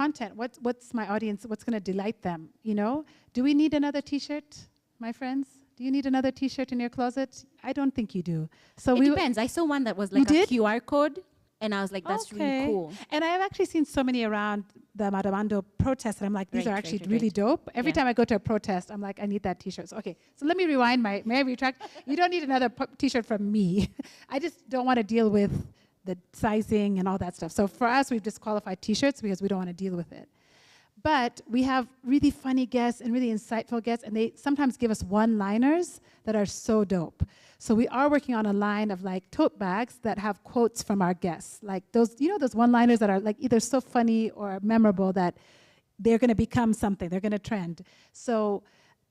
content. What's my audience? What's going to delight them? You know, do we need another T-shirt, my friends? Do you need another T-shirt in your closet? I don't think you do. So it depends. I saw one that was like a QR code, and I was like, that's really cool. And I've actually seen so many around the Madamando protests, and I'm like, these are actually really dope. Every time I go to a protest, I'm like, I need that T-shirt. So, okay, so let me rewind may I retract? You don't need another T-shirt from me. I just don't want to deal with the sizing and all that stuff. So for us, we've disqualified T-shirts because we don't want to deal with it. But we have really funny guests and really insightful guests, and they sometimes give us one-liners that are so dope. So we are working on a line of like tote bags that have quotes from our guests. Like those, you know, those one-liners that are like either so funny or memorable that they're going to become something, they're going to trend. So,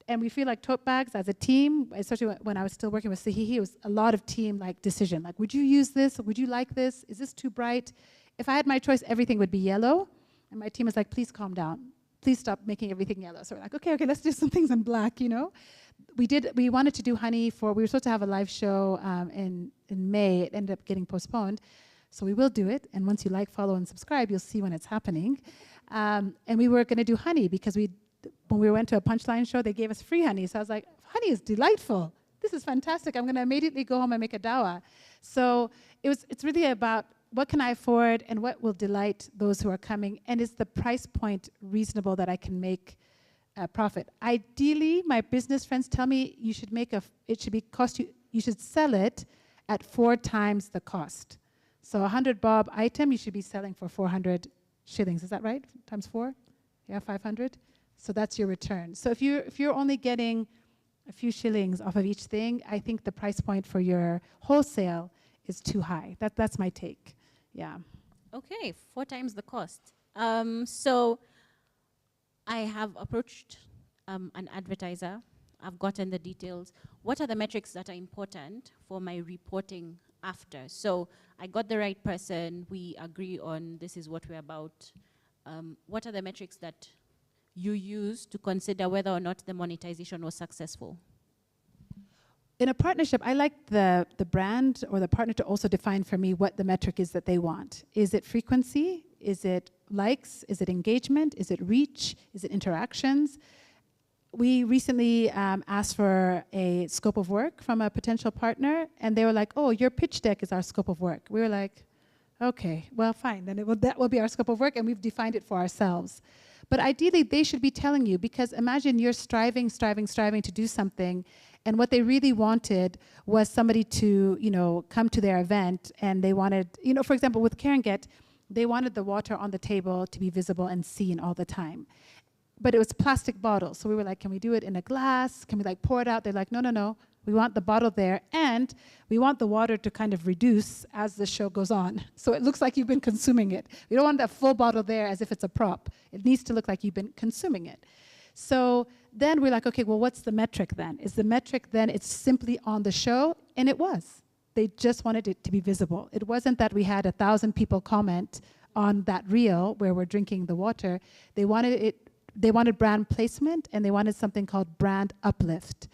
and we feel like tote bags as a team, especially when I was still working with Sahihi, it was a lot of team like decision. Like, would you use this? Would you like this? Is this too bright? If I had my choice, everything would be yellow. And my team is like, please calm down. Please stop making everything yellow. So we're like, okay, let's do some things in black, you know? We wanted to do honey we were supposed to have a live show in May. It ended up getting postponed. So we will do it. And once you like, follow, and subscribe, you'll see when it's happening. And we were going to do honey because when we went to a punchline show, they gave us free honey. So I was like, honey is delightful. This is fantastic. I'm going to immediately go home and make a dawa. So it's really about what can I afford and what will delight those who are coming, and is the price point reasonable that I can make a profit? Ideally, my business friends tell me you should you should sell it at 4 times the cost. So 100 bob item, you should be selling for 400 shillings. Is that right? Times 4? Yeah, 500. So that's your return. So if you're only getting a few shillings off of each thing, I think the price point for your wholesale is too high. That's my take. Yeah. Okay, 4 times the cost. So I have approached an advertiser. I've gotten the details. What are the metrics that are important for my reporting after? So I got the right person. We agree on this is what we're about. What are the metrics that you use to consider whether or not the monetization was successful? In a partnership, I like the brand or the partner to also define for me what the metric is that they want. Is it frequency? Is it likes? Is it engagement? Is it reach? Is it interactions? We recently asked for a scope of work from a potential partner, and they were like, oh, your pitch deck is our scope of work. We were like, okay, well, fine, then that will be our scope of work, and we've defined it for ourselves. But ideally, they should be telling you, because imagine you're striving to do something, and what they really wanted was somebody to, come to their event, and they wanted, for example, with Caringet, they wanted the water on the table to be visible and seen all the time. But it was plastic bottles, so we were like, can we do it in a glass? Can we pour it out? They're like, no, we want the bottle there, and we want the water to kind of reduce as the show goes on. So it looks like you've been consuming it. We don't want that full bottle there as if it's a prop. It needs to look like you've been consuming it. So then we're like, okay, well, what's the metric then? Is the metric then it's simply on the show? And it was. They just wanted it to be visible. It wasn't that we had 1,000 people comment on that reel where we're drinking the water. They wanted brand placement, and they wanted something called brand uplift.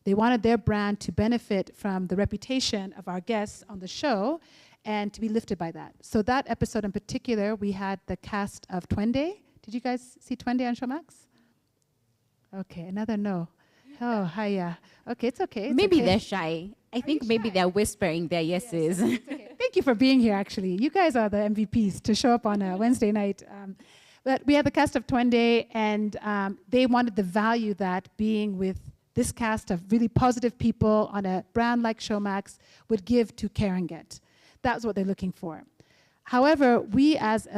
They wanted their brand to benefit from the reputation of our guests on the show and to be lifted by that. So that episode in particular, we had the cast of Twende. Did you guys see Twende on Showmax? Okay, another no. Oh, hiya. Okay, it's okay. Maybe they're shy. I think maybe they're whispering their yeses. Yes, it's okay. Thank you for being here, actually. You guys are the MVPs to show up on a Wednesday night. But we had the cast of Twende, and they wanted the value that being with this cast of really positive people on a brand like Showmax would give to Caringet. That's what they're looking for. However, we as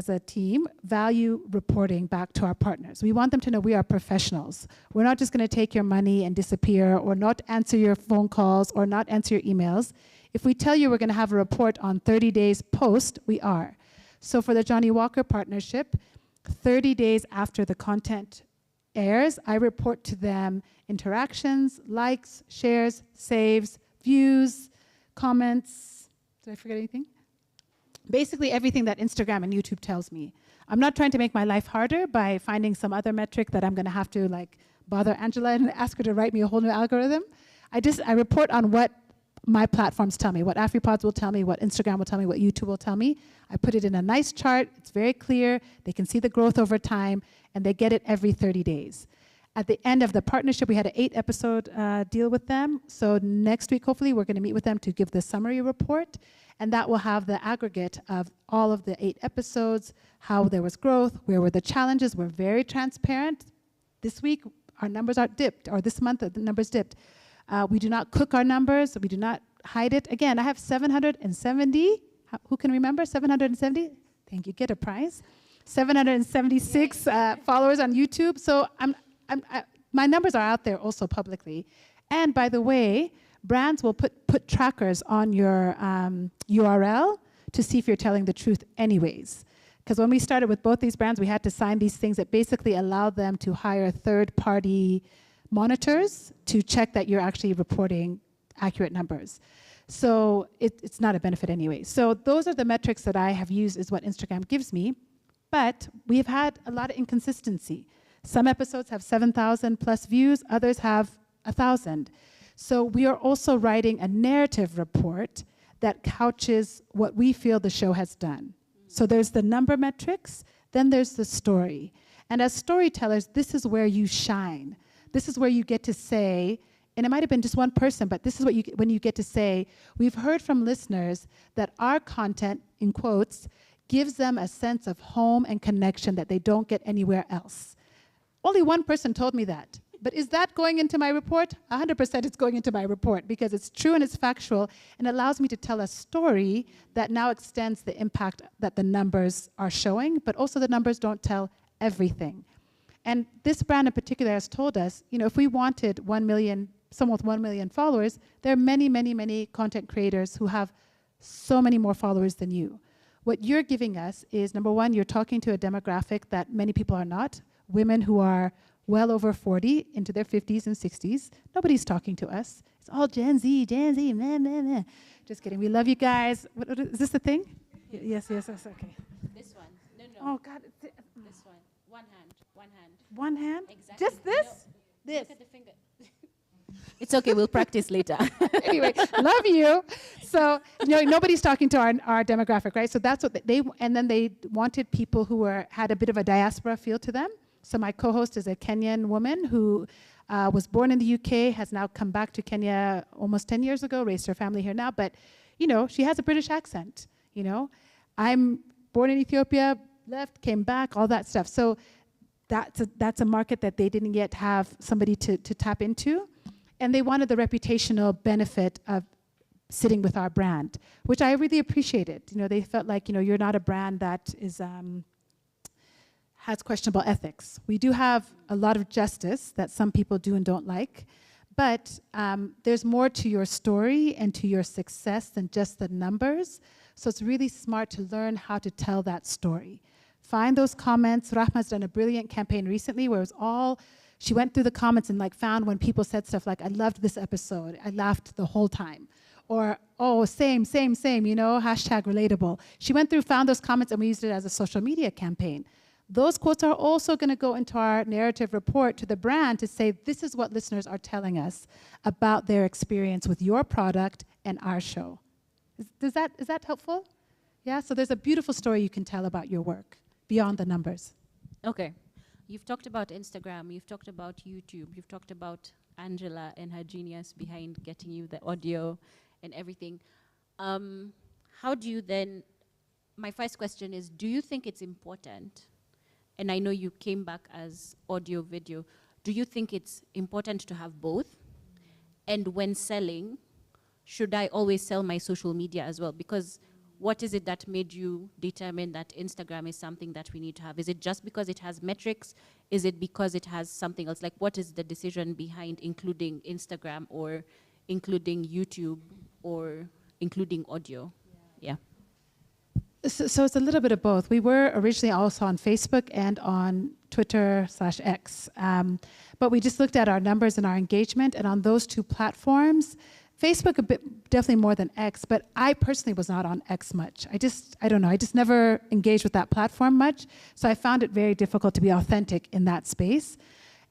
a team value reporting back to our partners. We want them to know we are professionals. We're not just going to take your money and disappear, or not answer your phone calls, or not answer your emails. If we tell you we're going to have a report on 30 days post, we are. So for the Johnny Walker partnership, 30 days after the content airs, I report to them interactions, likes, shares, saves, views, comments. Did I forget anything? Basically everything that Instagram and YouTube tells me. I'm not trying to make my life harder by finding some other metric that I'm going to have to bother Angela and ask her to write me a whole new algorithm. I report on what my platforms tell me, what AfriPods will tell me, what Instagram will tell me, what YouTube will tell me. I put it in a nice chart. It's very clear. They can see the growth over time, and they get it every 30 days. At the end of the partnership, we had an 8-episode deal with them. So next week, hopefully, we're going to meet with them to give the summary report. And that will have the aggregate of all of the 8 episodes, how there was growth, where were the challenges. We're very transparent. This week, our numbers are dipped, or this month, the numbers dipped. We do not cook our numbers. We do not hide it. Again, I have 770. Who can remember? 770? Thank you. Get a prize. 776 followers on YouTube. So my numbers are out there also publicly. And by the way, brands will put trackers on your URL to see if you're telling the truth anyways. Because when we started with both these brands, we had to sign these things that basically allowed them to hire third-party monitors to check that you're actually reporting accurate numbers. So it's not a benefit anyway. So those are the metrics that I have used is what Instagram gives me. But we've had a lot of inconsistency. Some episodes have 7,000 plus views, others have 1,000. So we are also writing a narrative report that couches what we feel the show has done. So there's the number metrics, then there's the story. And as storytellers, this is where you shine. This is where you get to say, and it might have been just one person, but this is what when you get to say, we've heard from listeners that our content, in quotes, gives them a sense of home and connection that they don't get anywhere else. Only one person told me that. But is that going into my report? 100% it's going into my report because it's true and it's factual and allows me to tell a story that now extends the impact that the numbers are showing, but also the numbers don't tell everything. And this brand in particular has told us, you know, if we wanted 1 million, someone with 1 million followers, there are many, many, many content creators who have so many more followers than you. What you're giving us is, number one, you're talking to a demographic that many people are not, women who are well over 40, into their 50s and 60s. Nobody's talking to us. It's all Gen Z, meh, meh, meh. Just kidding. We love you guys. Is this the thing? Yes, okay. This one. No. Oh, God. This one. One hand. One hand? Exactly. Just this? No. This. Look at the finger. It's okay. We'll practice later. Anyway, love you. So, nobody's talking to our demographic, right? So that's what and then they wanted people who had a bit of a diaspora feel to them. So my co-host is a Kenyan woman who was born in the UK, has now come back to Kenya almost 10 years ago, raised her family here now, but, she has a British accent, I'm born in Ethiopia, left, came back, all that stuff. So that's a market that they didn't yet have somebody to tap into. And they wanted the reputational benefit of sitting with our brand, which I really appreciated. They felt like, you're not a brand that is... has questionable ethics. We do have a lot of justice that some people do and don't like, but there's more to your story and to your success than just the numbers. So it's really smart to learn how to tell that story. Find those comments. Rahma's done a brilliant campaign recently where it was all, she went through the comments and found when people said stuff like, I loved this episode, I laughed the whole time. Or, oh, same, hashtag relatable. She went through, found those comments, and we used it as a social media campaign. Those quotes are also going to go into our narrative report to the brand to say, this is what listeners are telling us about their experience with your product and our show. Is that helpful? Yeah, so there's a beautiful story you can tell about your work beyond the numbers. Okay. You've talked about Instagram, you've talked about YouTube, you've talked about Angela and her genius behind getting you the audio and everything. How do you then, my first question is, do you think it's important, and I know you came back as audio video, do you think it's important to have both? And when selling, should I always sell my social media as well? Because what is it that made you determine that Instagram is something that we need to have? Is it just because it has metrics? Is it because it has something else? Like, what is the decision behind including Instagram or including YouTube or including audio? Yeah. So it's a little bit of both. We were originally also on Facebook and on Twitter/X. But we just looked at our numbers and our engagement, and on those two platforms, Facebook a bit definitely more than X, but I personally was not on X much. I don't know, I just never engaged with that platform much, so I found it very difficult to be authentic in that space.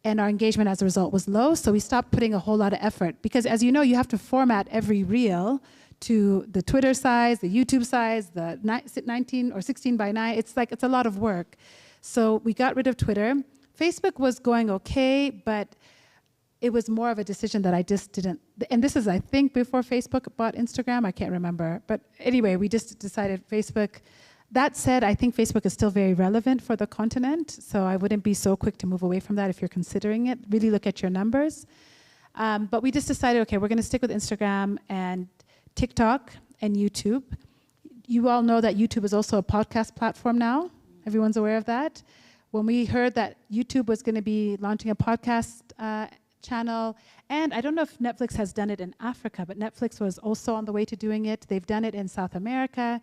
and our engagement as a result was low. So we stopped putting a whole lot of effort because, as you know, you have to format every reel to the Twitter size, the YouTube size, the 19 or 16 by 9. It's a lot of work. So we got rid of Twitter. Facebook was going okay, but it was more of a decision that I just didn't, and this is, I think, before Facebook bought Instagram. I can't remember. But anyway, we just decided Facebook. That said, I think Facebook is still very relevant for the continent, so I wouldn't be so quick to move away from that if you're considering it. Really look at your numbers. But we just decided, okay, we're going to stick with Instagram and TikTok and YouTube. You all know that YouTube is also a podcast platform now. Everyone's aware of that. When we heard that YouTube was going to be launching a podcast channel, and I don't know if Netflix has done it in Africa, but Netflix was also on the way to doing it. They've done it in South America.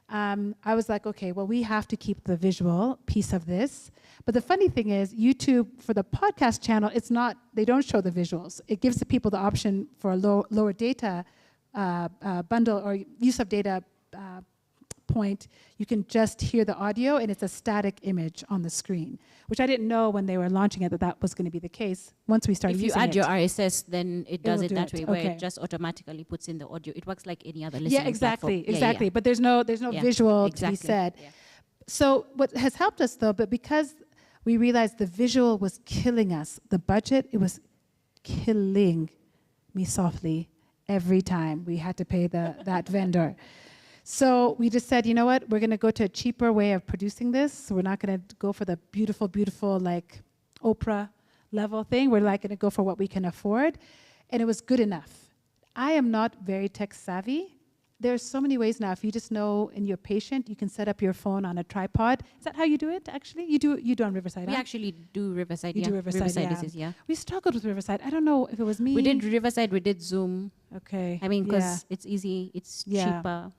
I was like, okay, well, we have to keep the visual piece of this. But the funny thing is, YouTube, for the podcast channel, it's not, they don't show the visuals. It gives the people the option for a lower data bundle or use of data point. You can just hear the audio, and it's a static image on the screen, which I didn't know when they were launching it that was going to be the case. Once we started using it. If you add your RSS, then it does it that way, where it just automatically puts in the audio. It works like any other listening exactly, platform. exactly. But there's no visual to be said. Yeah. So what has helped us though, but because we realized the visual was killing us, the budget, it was killing me softly every time we had to pay that vendor. So we just said, you know what, we're going to go to a cheaper way of producing this. So we're not going to go for the beautiful, beautiful, like Oprah level thing. We're like going to go for what we can afford. And it was good enough. I am not very tech savvy. There's so many ways now. If you just know and you're patient, you can set up your phone on a tripod. Is that how you do it, actually? You do on Riverside, We actually do Riverside, You do Riverside, yeah. We struggled with Riverside. I don't know if it was me. We did Riverside, we did Zoom. Okay. I mean, because it's easy, it's cheaper.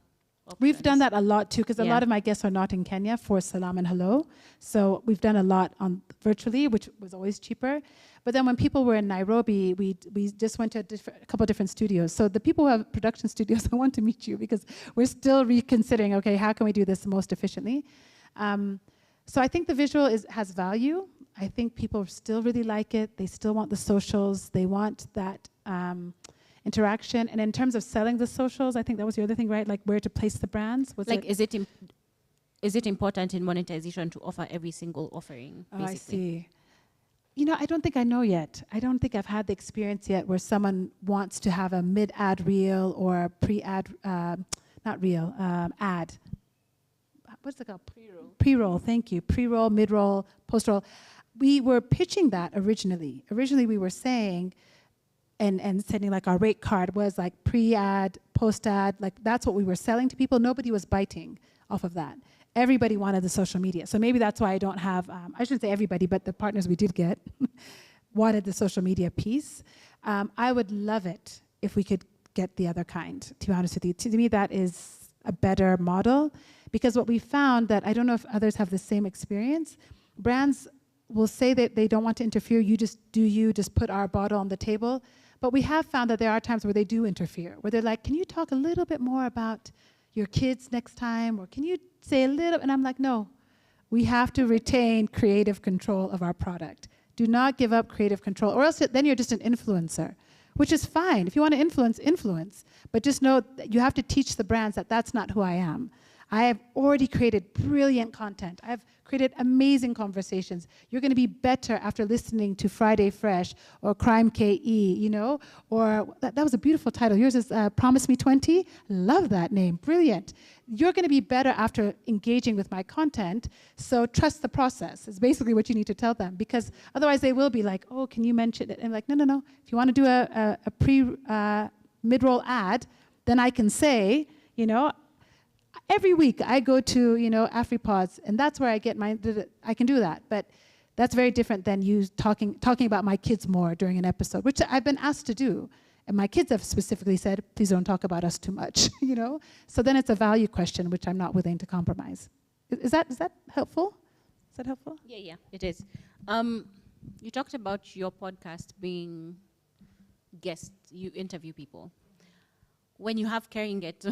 We've done that a lot too, because a lot of my guests are not in Kenya for Salam and Hello. So we've done a lot on virtually, which was always cheaper. But then when people were in Nairobi, we just went to a couple of different studios. So the people who have production studios, I want to meet you because we're still reconsidering, okay, how can we do this most efficiently? So I think the visual has value. I think people still really like it. They still want the socials. They want that interaction. And in terms of selling the socials, I think that was the other thing, right? Like where to place the brands. Is it important in monetization to offer every single offering? Oh, I see. You know, I don't think I know yet. I don't think I've had the experience yet where someone wants to have a mid-ad reel or a pre-ad, not reel, ad. What's it called? Pre-roll. Pre-roll, thank you. Pre-roll, mid-roll, post-roll. We were pitching that originally. Originally we were saying, and sending like our rate card was like pre-ad, post-ad, like that's what we were selling to people. Nobody was biting off of that. Everybody wanted the social media. So maybe that's why I don't have, I shouldn't say everybody, but the partners we did get wanted the social media piece. I would love it if we could get the other kind, to be honest with you. To me, that is a better model, because what we found that, I don't know if others have the same experience, brands will say that they don't want to interfere, you just put our bottle on the table. But we have found that there are times where they do interfere, where they're like, can you talk a little bit more about your kids next time? Or can you say a little? And I'm like, no, we have to retain creative control of our product. Do not give up creative control, or else then you're just an influencer, which is fine. If you want to influence. But just know that you have to teach the brands that that's not who I am. I have already created brilliant content. I've created amazing conversations. You're going to be better after listening to Friday Fresh or Crime KE, you know? Or that was a beautiful title. Yours is Promise Me 20. Love that name. Brilliant. You're going to be better after engaging with my content, so trust the process is basically what you need to tell them, because otherwise they will be like, oh, can you mention it? And I'm like, no. If you want to do a mid-roll ad, then I can say, you know, every week I go to, you know, AfriPods, and that's where I get I can do that. But that's very different than you talking about my kids more during an episode, which I've been asked to do. And my kids have specifically said, please don't talk about us too much, you know? So then it's a value question, which I'm not willing to compromise. Is that helpful? Is that helpful? Yeah, it is. You talked about your podcast being guests, you interview people. When you have carrying it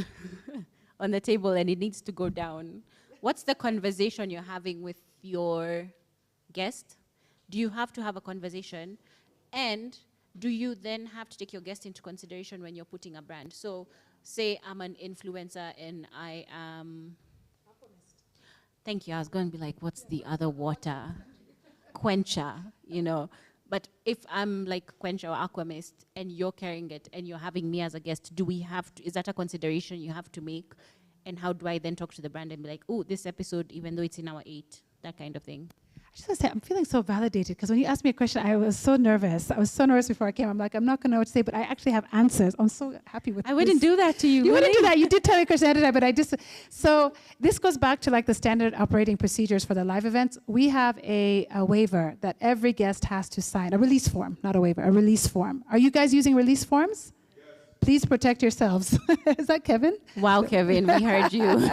on the table and it needs to go down, what's the conversation you're having with your guest Do you have to have a conversation? And do you then have to take your guest into consideration when you're putting a brand? So say I'm an influencer and I am... Thank you. I was going to be like, what's the other water? Quencher, But if I'm like Quencher or Aquamist and you're carrying it and you're having me as a guest, is that a consideration you have to make? And how do I then talk to the brand and be like, oh, this episode, even though it's in our 8, that kind of thing? I just want to say, I'm feeling so validated because when you asked me a question, I was so nervous. I was so nervous before I came. I'm like, I'm not going to know what to say, but I actually have answers. I'm so happy with I wouldn't do that to you. You really? wouldn't do that. You did tell me a question ahead of time, but so this goes back to like the standard operating procedures for the live events. We have a waiver that every guest has to sign, a release form, not a waiver, a release form. Are you guys using release forms? Yes. Please protect yourselves. Is that Kevin? Wow, Kevin, we heard you.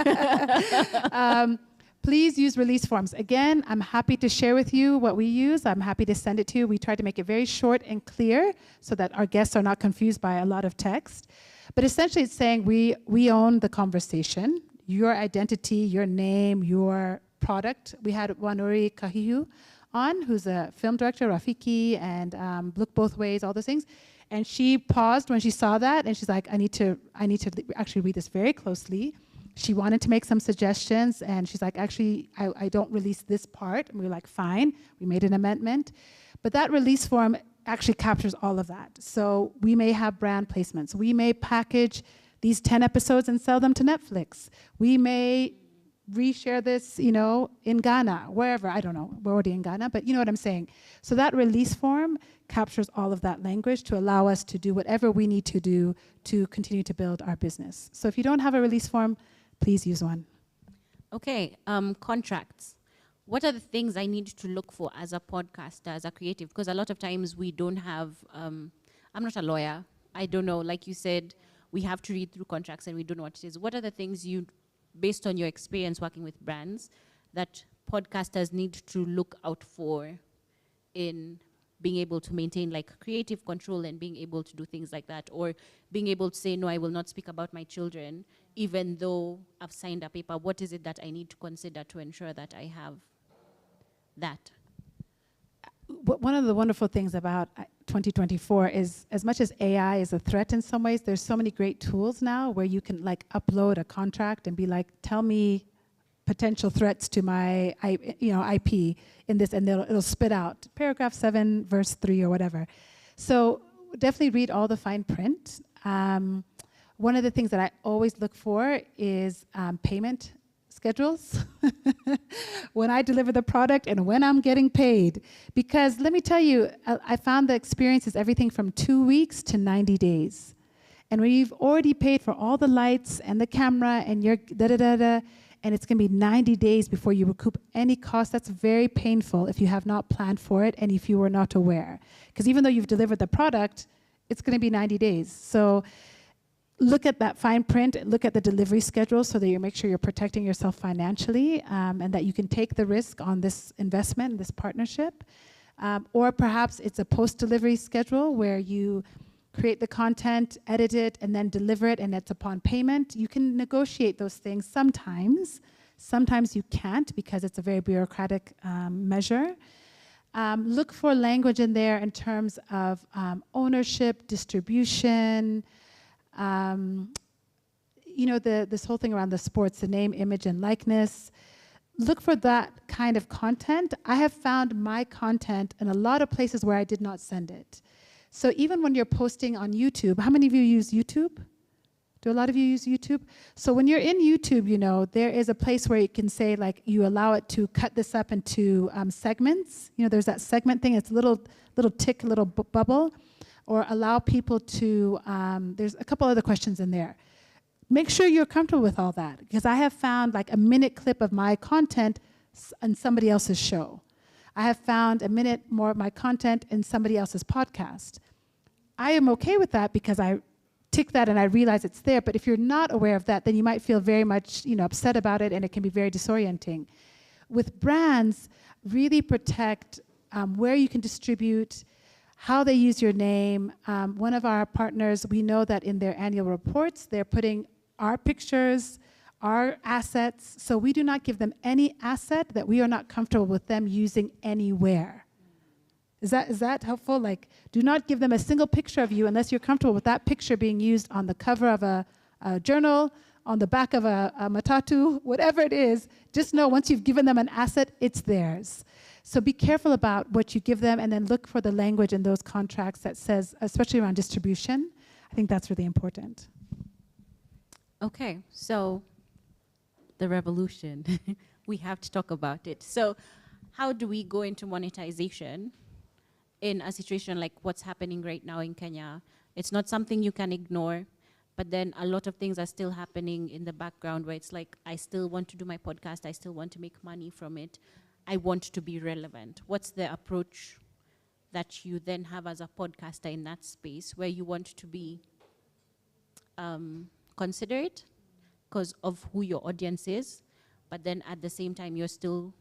Please use release forms. Again, I'm happy to share with you what we use. I'm happy to send it to you. We try to make it very short and clear so that our guests are not confused by a lot of text. But essentially, it's saying we own the conversation, your identity, your name, your product. We had Wanuri Kahihu on, who's a film director, Rafiki, and Look Both Ways, all those things. And she paused when she saw that, and she's like, I need to actually read this very closely. She wanted to make some suggestions, and she's like, actually, I don't release this part. And we were like, fine. We made an amendment. But that release form actually captures all of that. So we may have brand placements. We may package these 10 episodes and sell them to Netflix. We may reshare this, in Ghana, wherever. I don't know. We're already in Ghana, but you know what I'm saying. So that release form captures all of that language to allow us to do whatever we need to do to continue to build our business. So if you don't have a release form, please use one. Okay, contracts. What are the things I need to look for as a podcaster, as a creative? Because a lot of times we don't have, I'm not a lawyer. I don't know, like you said, we have to read through contracts and we don't know what it is. What are the things based on your experience working with brands, that podcasters need to look out for in being able to maintain like creative control and being able to do things like that, or being able to say, no, I will not speak about my children, even though I've signed a paper? What is it that I need to consider to ensure that I have that? One of the wonderful things about 2024 is, as much as AI is a threat in some ways, there's so many great tools now where you can like upload a contract and be like, tell me potential threats to my IP in this, and it'll spit out paragraph 7, verse 3 or whatever. So definitely read all the fine print. One of the things that I always look for is payment schedules when I deliver the product and when I'm getting paid. Because let me tell you, I found the experience is everything from 2 weeks to 90 days. And when you've already paid for all the lights and the camera and your da-da-da-da, and it's going to be 90 days before you recoup any cost, that's very painful if you have not planned for it and if you were not aware. Because even though you've delivered the product, it's going to be 90 days. So look at that fine print, look at the delivery schedule so that you make sure you're protecting yourself financially, and that you can take the risk on this investment, this partnership. Or perhaps it's a post-delivery schedule where you create the content, edit it, and then deliver it, and it's upon payment. You can negotiate those things sometimes. Sometimes you can't because it's a very bureaucratic measure. Look for language in there in terms of ownership, distribution, this whole thing around the sports, the name, image, and likeness. Look for that kind of content. I have found my content in a lot of places where I did not send it. So even when you're posting on YouTube, how many of you use YouTube? Do a lot of you use YouTube? So when you're in YouTube, there is a place where you can say, like, you allow it to cut this up into segments. There's that segment thing. It's a little tick, little bubble. Or allow people to, there's a couple other questions in there. Make sure you're comfortable with all that, because I have found like a minute clip of my content on somebody else's show. I have found a minute more of my content in somebody else's podcast. I am okay with that because I tick that and I realize it's there, but if you're not aware of that, then you might feel very much upset about it, and it can be very disorienting. With brands, really protect where you can distribute, how they use your name. One of our partners, we know that in their annual reports, they're putting our pictures, our assets, so we do not give them any asset that we are not comfortable with them using anywhere. Is that helpful? Like, do not give them a single picture of you unless you're comfortable with that picture being used on the cover of a journal, on the back of a matatu, whatever it is. Just know once you've given them an asset, it's theirs. So be careful about what you give them, and then look for the language in those contracts that says, especially around distribution. I think that's really important. Okay, so the revolution. We have to talk about it. So how do we go into monetization in a situation like what's happening right now in Kenya? It's not something you can ignore, but then a lot of things are still happening in the background where it's like, I still want to do my podcast, I still want to make money from it, I want to be relevant. What's the approach that you then have as a podcaster in that space where you want to be considerate because of who your audience is, but then at the same time, you're still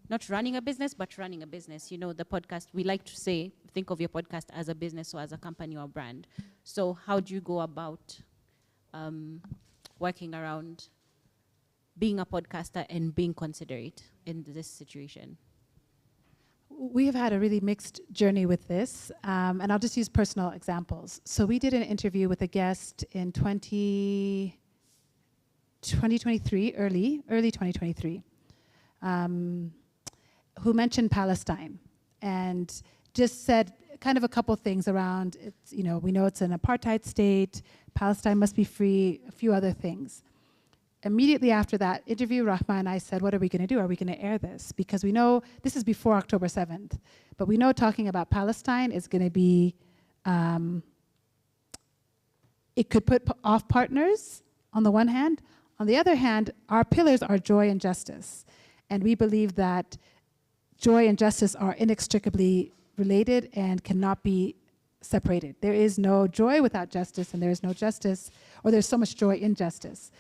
not running a business, but running a business. You know, the podcast, we like to say, think of your podcast as a business or as a company or a brand. So how do you go about working around being a podcaster and being considerate in this situation? We have had a really mixed journey with this, and I'll just use personal examples. So we did an interview with a guest in 2023, early 2023, who mentioned Palestine and just said kind of a couple things around, it's, you know, we know it's an apartheid state, Palestine must be free, a few other things. Immediately after that interview, Rahma and I said, what are we going to do? Are we going to air this? Because we know this is before October 7th, but we know talking about Palestine is going to be, it could put off partners on the one hand. On the other hand, our pillars are joy and justice. And we believe that joy and justice are inextricably related and cannot be separated. There is no joy without justice, and there is no justice, or there's so much joy in justice.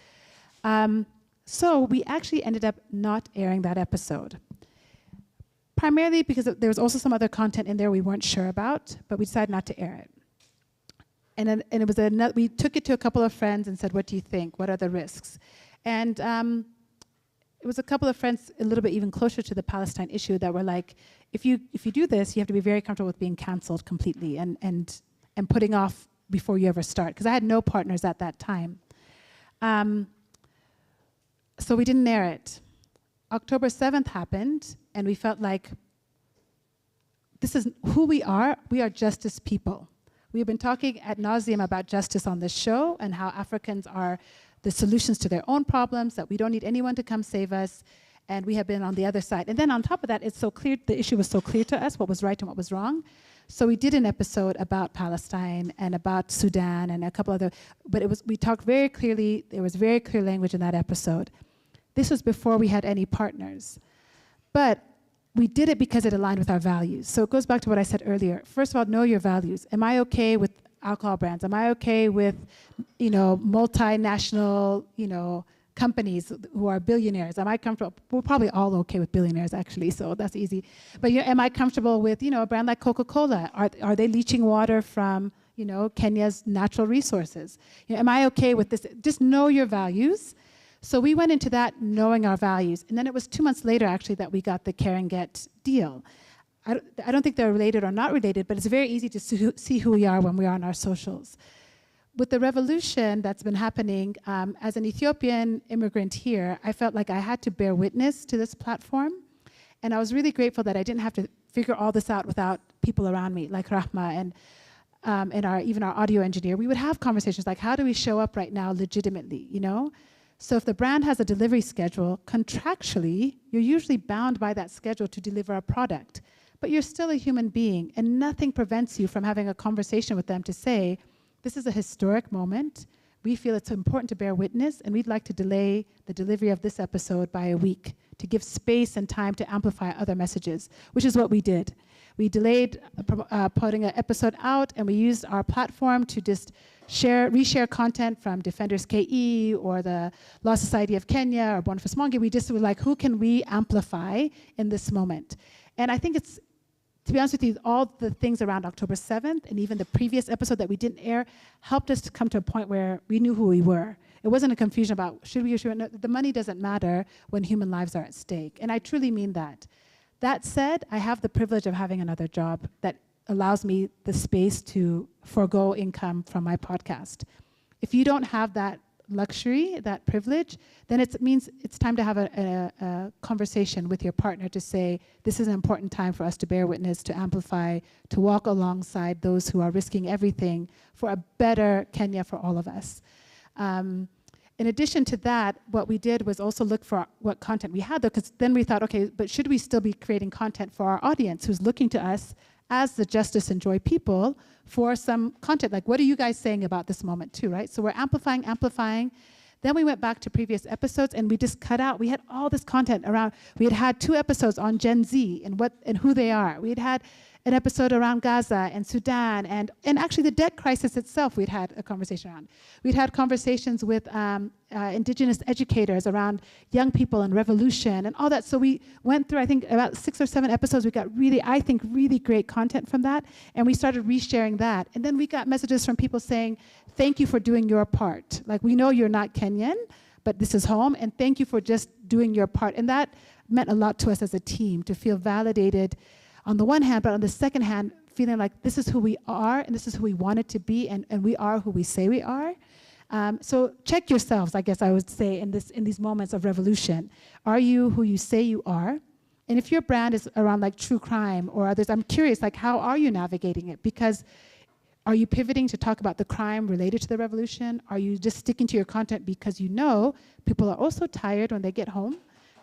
So we actually ended up not airing that episode, primarily because there was also some other content in there we weren't sure about, but we decided not to air it. And it was we took it to a couple of friends and said, what do you think? What are the risks? And it was a couple of friends a little bit even closer to the Palestine issue that were like, if you do this, you have to be very comfortable with being canceled completely and putting off before you ever start. Because I had no partners at that time. So we didn't air it. October 7th happened, and we felt like this is who we are. We are justice people. We've been talking ad nauseum about justice on this show and how Africans are the solutions to their own problems, that we don't need anyone to come save us, and we have been on the other side. And then on top of that, it's so clear, the issue was so clear to us, what was right and what was wrong. So we did an episode about Palestine and about Sudan and a couple other, but we talked very clearly, there was very clear language in that episode. This was before we had any partners. But we did it because it aligned with our values. So it goes back to what I said earlier. First of all, know your values. Am I okay with alcohol brands? Am I okay with, multinational, companies who are billionaires? Am I comfortable? We're probably all okay with billionaires, actually, so that's easy. But am I comfortable with, a brand like Coca-Cola? Are they leaching water from, Kenya's natural resources? Am I okay with this? Just know your values. So we went into that knowing our values. And then it was 2 months later, actually, that we got the Care and Get deal. I don't think they're related or not related, but it's very easy to see who we are when we are on our socials. With the revolution that's been happening, as an Ethiopian immigrant here, I felt like I had to bear witness to this platform. And I was really grateful that I didn't have to figure all this out without people around me, like Rahma and even our audio engineer. We would have conversations like, how do we show up right now legitimately, So if the brand has a delivery schedule, contractually, you're usually bound by that schedule to deliver a product. But you're still a human being, and nothing prevents you from having a conversation with them to say, this is a historic moment. We feel it's important to bear witness, and we'd like to delay the delivery of this episode by a week to give space and time to amplify other messages, which is what we did. We delayed putting an episode out, and we used our platform to just reshare content from Defenders KE or the Law Society of Kenya or Boniface Mwangi. We just were like, who can we amplify in this moment? And I think it's, to be honest with you, all the things around October 7th and even the previous episode that we didn't air helped us to come to a point where we knew who we were. It wasn't a confusion about should we or should we not. The money doesn't matter when human lives are at stake. And I truly mean that. That said, I have the privilege of having another job that allows me the space to forego income from my podcast. If you don't have that luxury, that privilege, then it means it's time to have a conversation with your partner to say, this is an important time for us to bear witness, to amplify, to walk alongside those who are risking everything for a better Kenya for all of us. In addition to that, what we did was also look for what content we had, though, because then we thought, okay, but should we still be creating content for our audience who's looking to us as the Justice and Joy people for some content? Like, what are you guys saying about this moment too, right? So we're amplifying. Then we went back to previous episodes and we just cut out. We had all this content around. We had 2 episodes on Gen Z and who they are. We had an episode around Gaza and Sudan and actually the debt crisis itself we'd had a conversation around. We'd had conversations with indigenous educators around young people and revolution and all that. So we went through, I think, about 6 or 7 episodes. We got really great content from that, and we started resharing that. And then we got messages from people saying, thank you for doing your part. Like, we know you're not Kenyan, but this is home, and thank you for just doing your part. And that meant a lot to us as a team, to feel validated on the one hand, but on the second hand, feeling like this is who we are and this is who we wanted to be, and we are who we say we are. So check yourselves, I guess I would say, in these moments of revolution. Are you who you say you are? And if your brand is around like true crime or others, I'm curious, like, how are you navigating it? Because are you pivoting to talk about the crime related to the revolution? Are you just sticking to your content because you know people are also tired when they get home?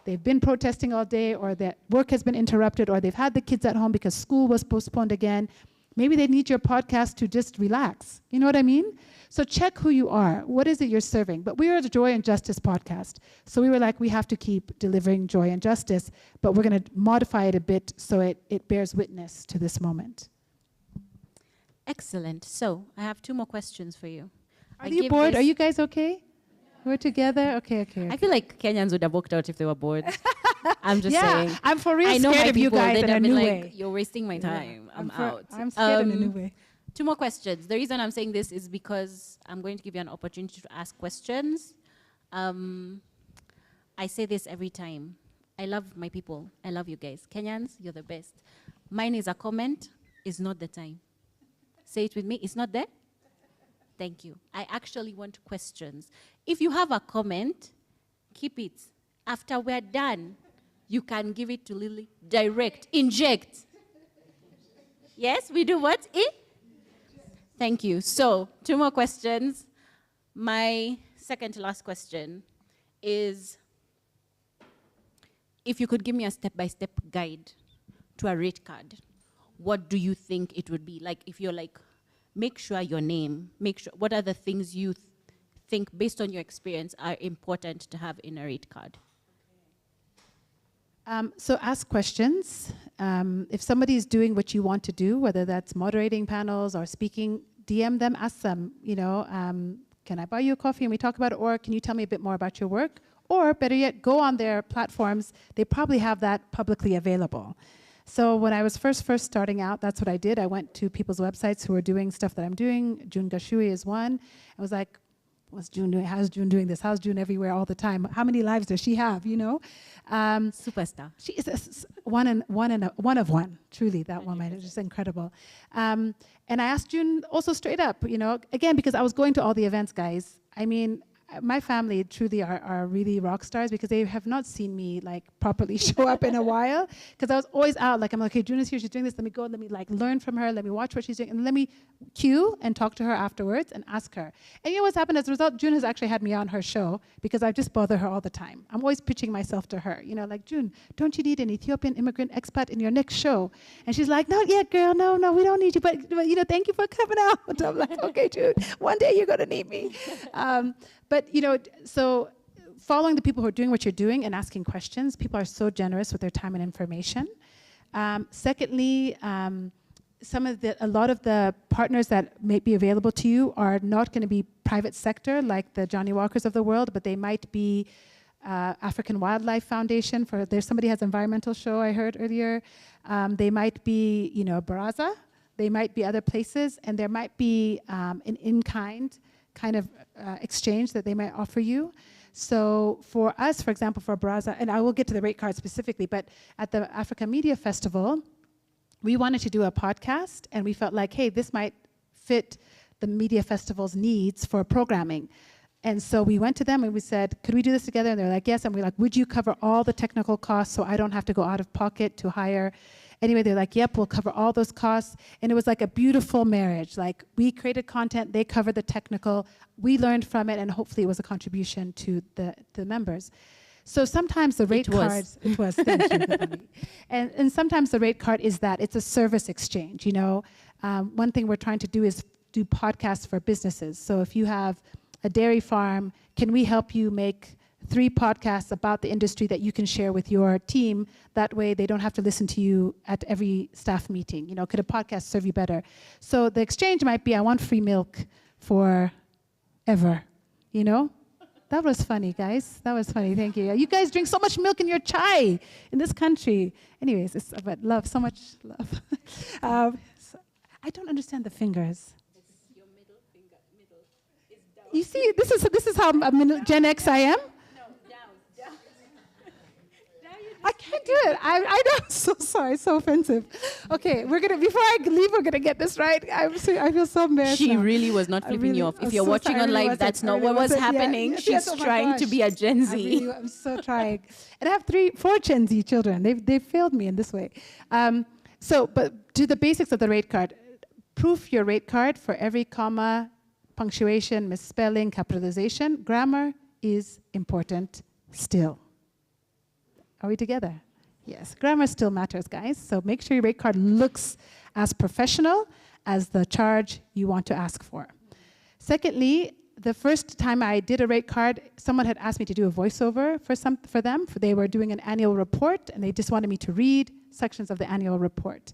They've been protesting all day, or their work has been interrupted, or they've had the kids at home because school was postponed again. Maybe they need your podcast to just relax. You know what I mean? So check who you are. What is it you're serving? But we are the Joy and Justice podcast. So we were like, we have to keep delivering joy and justice, but we're going to modify it a bit so it bears witness to this moment. Excellent. So I have 2 more questions for you. Are you bored? Are you guys okay? We're together? Okay. I feel like Kenyans would have walked out if they were bored. I'm just saying. I'm for real scared of you guys in a new way. You're wasting my time. I'm out. I'm scared in a new way. 2 more questions. The reason I'm saying this is because I'm going to give you an opportunity to ask questions. I say this every time. I love my people. I love you guys. Kenyans, you're the best. Mine is a comment. It's not the time. Say it with me. It's not there. Thank you. I actually want questions. If you have a comment, keep it. After we're done, you can give it to Lily. Direct. Inject. Yes, we do what? Thank you. So, 2 more questions. My second to last question is, if you could give me a step-by-step guide to a rate card, what do you think it would be? Like, if you're like, make sure your name, what are the things you think, based on your experience, are important to have in a rate card? So ask questions. If somebody is doing what you want to do, whether that's moderating panels or speaking, DM them, ask them, can I buy you a coffee and we talk about it? Or can you tell me a bit more about your work? Or better yet, go on their platforms. They probably have that publicly available. So when I was first starting out, that's what I did. I went to people's websites who were doing stuff that I'm doing. June Gashui is one. I was like, what's June doing? How's June doing this? How's June everywhere all the time? How many lives does she have, Superstar. She is one of one. Truly, that woman is just incredible. And I asked June also straight up, again, because I was going to all the events, guys. I mean, my family truly are really rock stars because they have not seen me like properly show up in a while, because I was always out, like, I'm like, okay, June is here, she's doing this, let me go, let me like learn from her, let me watch what she's doing, and let me cue and talk to her afterwards and ask her. And you know what's happened as a result? June has actually had me on her show because I just bother her all the time. I'm always pitching myself to her, like, June, don't you need an Ethiopian immigrant expat in your next show? And she's like, not yet, girl, no, we don't need you, but thank you for coming out. I'm like, okay, June, one day you're gonna need me. But, so following the people who are doing what you're doing and asking questions, people are so generous with their time and information. Secondly, a lot of the partners that may be available to you are not going to be private sector like the Johnny Walkers of the world, but they might be African Wildlife Foundation. There's somebody has an environmental show I heard earlier. They might be, Baraza. They might be other places, and there might be an in-kind kind of exchange that they might offer you. So for us, for example, for Baraza, and I will get to the rate card specifically, but at the Africa Media Festival, we wanted to do a podcast, and we felt like, hey, this might fit the media festival's needs for programming. And so we went to them and we said, could we do this together? And they're like, yes. And we're like, would you cover all the technical costs so I don't have to go out of pocket to hire? Anyway, they're like, yep, we'll cover all those costs. And it was like a beautiful marriage. Like, we created content, they covered the technical, we learned from it, and hopefully it was a contribution to the members. So sometimes the rate cards, it was, thank you, Natalie. And sometimes the rate card is that it's a service exchange, you know. One thing we're trying to do is do podcasts for businesses. So if you have a dairy farm, can we help you make 3 podcasts about the industry that you can share with your team? That way they don't have to listen to you at every staff meeting. You know, could a podcast serve you better? So the exchange might be, I want free milk for ever, you know? That was funny, guys. That was funny, thank you. You guys drink so much milk in your chai in this country. Anyways, it's about love, so much love. So I don't understand the fingers. Your middle finger, middle is down. You see, this is how Gen X I am. I can't do it. I know. I'm so sorry. So offensive. Okay, before I leave, we're gonna get this right. I feel so embarrassed. She really was not flipping you off. If you're watching on live, that's not what was happening. She's trying to be a Gen Z. I'm so trying. And I have 4 Gen Z children. They've failed me in this way. But to the basics of the rate card, proof your rate card for every comma, punctuation, misspelling, capitalization. Grammar is important still. Are we together? Yes, grammar still matters, guys. So make sure your rate card looks as professional as the charge you want to ask for. Secondly, the first time I did a rate card, someone had asked me to do a voiceover for them. They were doing an annual report, and they just wanted me to read sections of the annual report.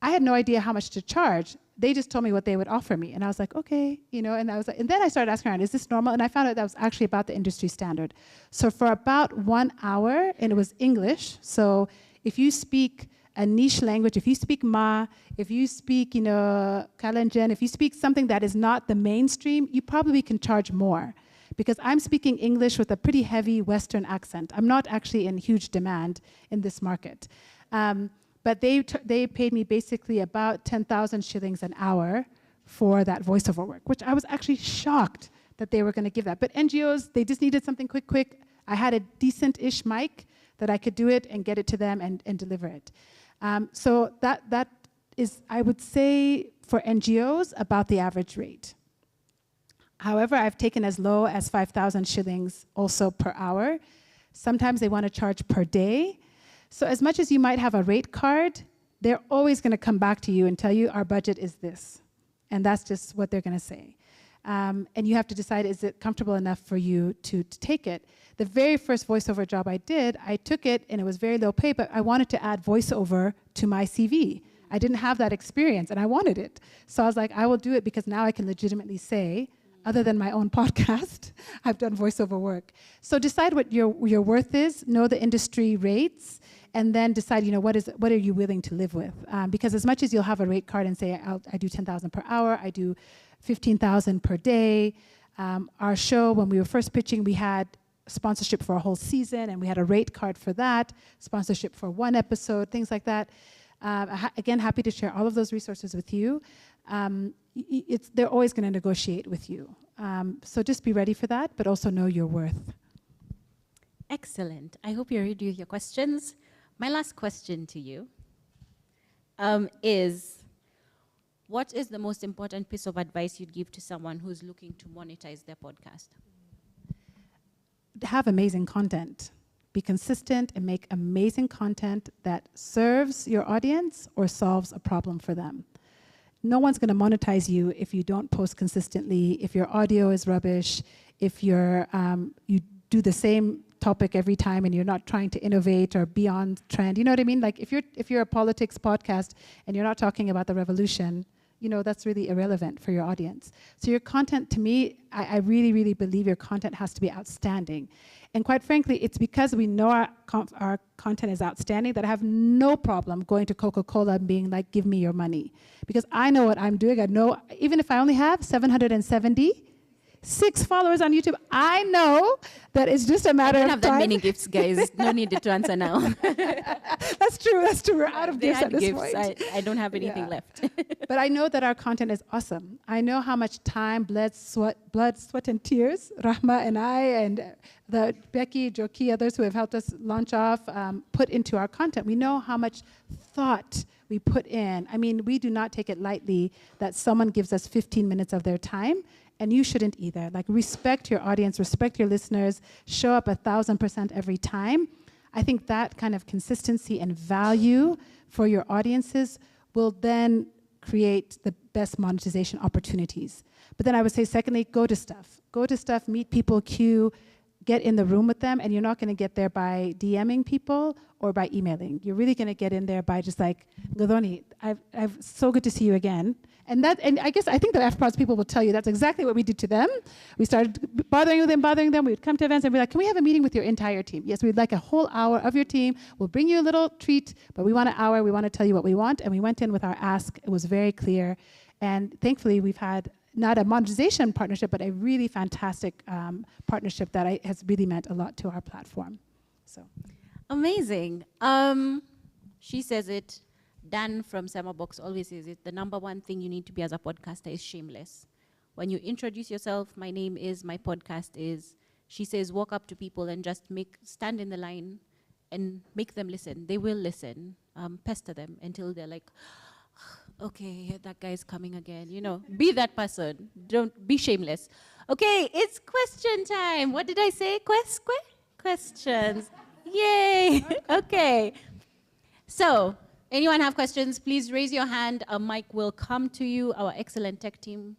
I had no idea how much to charge. They just told me what they would offer me. And I was like, okay, you know, and then I started asking around, is this normal? And I found out that was actually about the industry standard. So for about 1 hour, and it was English. So if you speak a niche language, if you speak Ma, if you speak, you know, Kalenjin, if you speak something that is not the mainstream, you probably can charge more. Because I'm speaking English with a pretty heavy Western accent. I'm not actually in huge demand in this market. But they paid me basically about 10,000 shillings an hour for that voiceover work, which I was actually shocked that they were going to give that. But NGOs, they just needed something quick. I had a decent-ish mic that I could do it and get it to them and deliver it. So that is, I would say, for NGOs, about the average rate. However, I've taken as low as 5,000 shillings also per hour. Sometimes they want to charge per day. So as much as you might have a rate card, they're always going to come back to you and tell you our budget is this. And that's just what they're going to say. And you have to decide, is it comfortable enough for you to take it? The very first voiceover job I did, I took it and it was very low pay, but I wanted to add voiceover to my CV. I didn't have that experience and I wanted it. So I was like, I will do it because now I can legitimately say, other than my own podcast, I've done voiceover work. So decide what your worth is, know the industry rates, and then decide, you know, what are you willing to live with? Because as much as you'll have a rate card and say, I do 10,000 per hour, I do 15,000 per day. Our show, when we were first pitching, we had sponsorship for a whole season, and we had a rate card for that, sponsorship for 1 episode, things like that. Again, happy to share all of those resources with you. They're always going to negotiate with you. So just be ready for that, but also know your worth. Excellent. I hope you're ready with your questions. My last question to you is, what is the most important piece of advice you'd give to someone who's looking to monetize their podcast? Have amazing content. Be consistent and make amazing content that serves your audience or solves a problem for them. No one's going to monetize you if you don't post consistently, if your audio is rubbish, if you do the same topic every time and you're not trying to innovate or be on trend. You know what I mean? Like if you're a politics podcast and you're not talking about the revolution, you know, that's really irrelevant for your audience. So your content, to me, I really, really believe your content has to be outstanding. And quite frankly, it's because we know our content is outstanding that I have no problem going to Coca-Cola and being like, give me your money. Because I know what I'm doing. I know, even if I only have 770 6 followers on YouTube. I know that it's just a matter of time. I don't have that many gifts, guys. No need to answer now. That's true. We're out of gifts at this point. I don't have anything left. But I know that our content is awesome. I know how much time, blood, sweat, and tears, Rahma and I, and the Becky, Joki, others who have helped us launch off, put into our content. We know how much thought we put in. I mean, we do not take it lightly that someone gives us 15 minutes of their time, and you shouldn't either. Like, respect your audience, respect your listeners, show up 1,000% every time. I think that kind of consistency and value for your audiences will then create the best monetization opportunities. But then I would say, secondly, go to stuff. Go to stuff, meet people, queue, get in the room with them, and you're not going to get there by DMing people or by emailing. You're really going to get in there by just like, Godoni, I've so good to see you again. And I think that AfroPods people will tell you that's exactly what we did to them. We started bothering them. We would come to events and be like, can we have a meeting with your entire team? Yes, we'd like a whole hour of your team. We'll bring you a little treat, but we want an hour. We want to tell you what we want. And we went in with our ask. It was very clear. And thankfully, we've had not a monetization partnership, but a really fantastic partnership that has really meant a lot to our platform. So, amazing. She says it. Dan from Semabox always says it. The number one thing you need to be as a podcaster is shameless. When you introduce yourself, my name is, my podcast is. She says, walk up to people and just stand in the line and make them listen. They will listen. Pester them until they're like, okay, that guy's coming again. You know, be that person. Don't be shameless. Okay, it's question time. What did I say? Questions. Yay. Okay. So, anyone have questions? Please raise your hand. A mic will come to you. Our excellent tech team.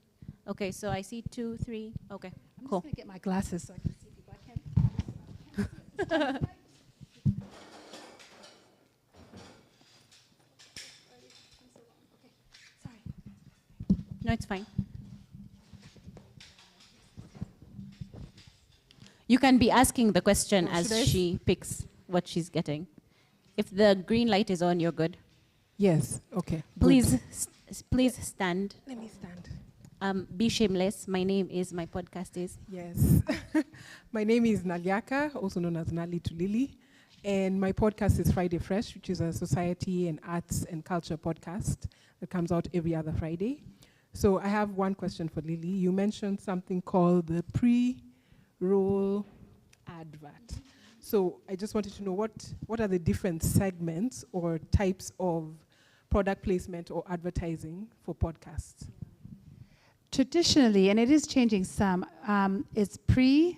Okay, so I see 2, 3. Okay, cool. I'm just going to get my glasses so I can see people. I can't. No, it's fine. You can be asking the question as she picks what she's getting. If the green light is on, you're good. Yes, okay. Please stand. Let me stand. Be shameless. My name is, my podcast is. Yes. My name is Naliaka, also known as Nali to Lily. And my podcast is Friday Fresh, which is a society and arts and culture podcast that comes out every other Friday. So I have one question for Lily. You mentioned something called the pre-roll advert. So I just wanted to know what are the different segments or types of product placement or advertising for podcasts? Traditionally, and it is changing some, it's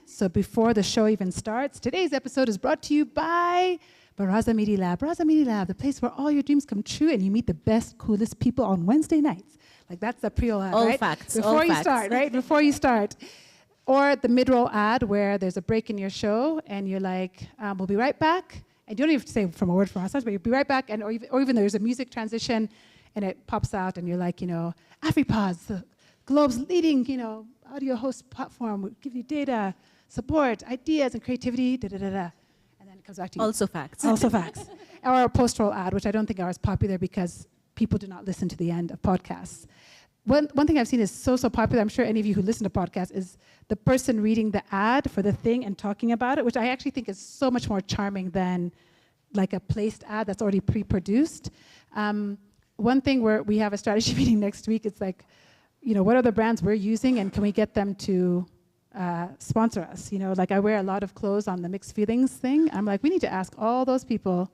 so before the show even starts. Today's episode is brought to you by Baraza Media Lab. Baraza Media Lab, the place where all your dreams come true and you meet the best, coolest people on Wednesday nights. Like, that's the pre-roll ad, all right? Facts. Before you start, right? Before you start. Or the mid-roll ad where there's a break in your show and you're like, we'll be right back. And you don't even have to say from a word from ourselves, but you'll be right back. And or even there's a music transition and it pops out and you're like, AfriPods, the globe's leading, audio host platform. We'll give you data, support, ideas, and creativity, da-da-da-da. And then it comes back to you. Also facts. Also facts. Or a post-roll ad, which I don't think are as popular because people do not listen to the end of podcasts. One thing I've seen is so popular, I'm sure any of you who listen to podcasts, is the person reading the ad for the thing and talking about it, which I actually think is so much more charming than like a placed ad that's already pre-produced. One thing where we have a strategy meeting next week, it's like, what are the brands we're using and can we get them to sponsor us? Like I wear a lot of clothes on the mixed feelings thing. I'm like, we need to ask all those people,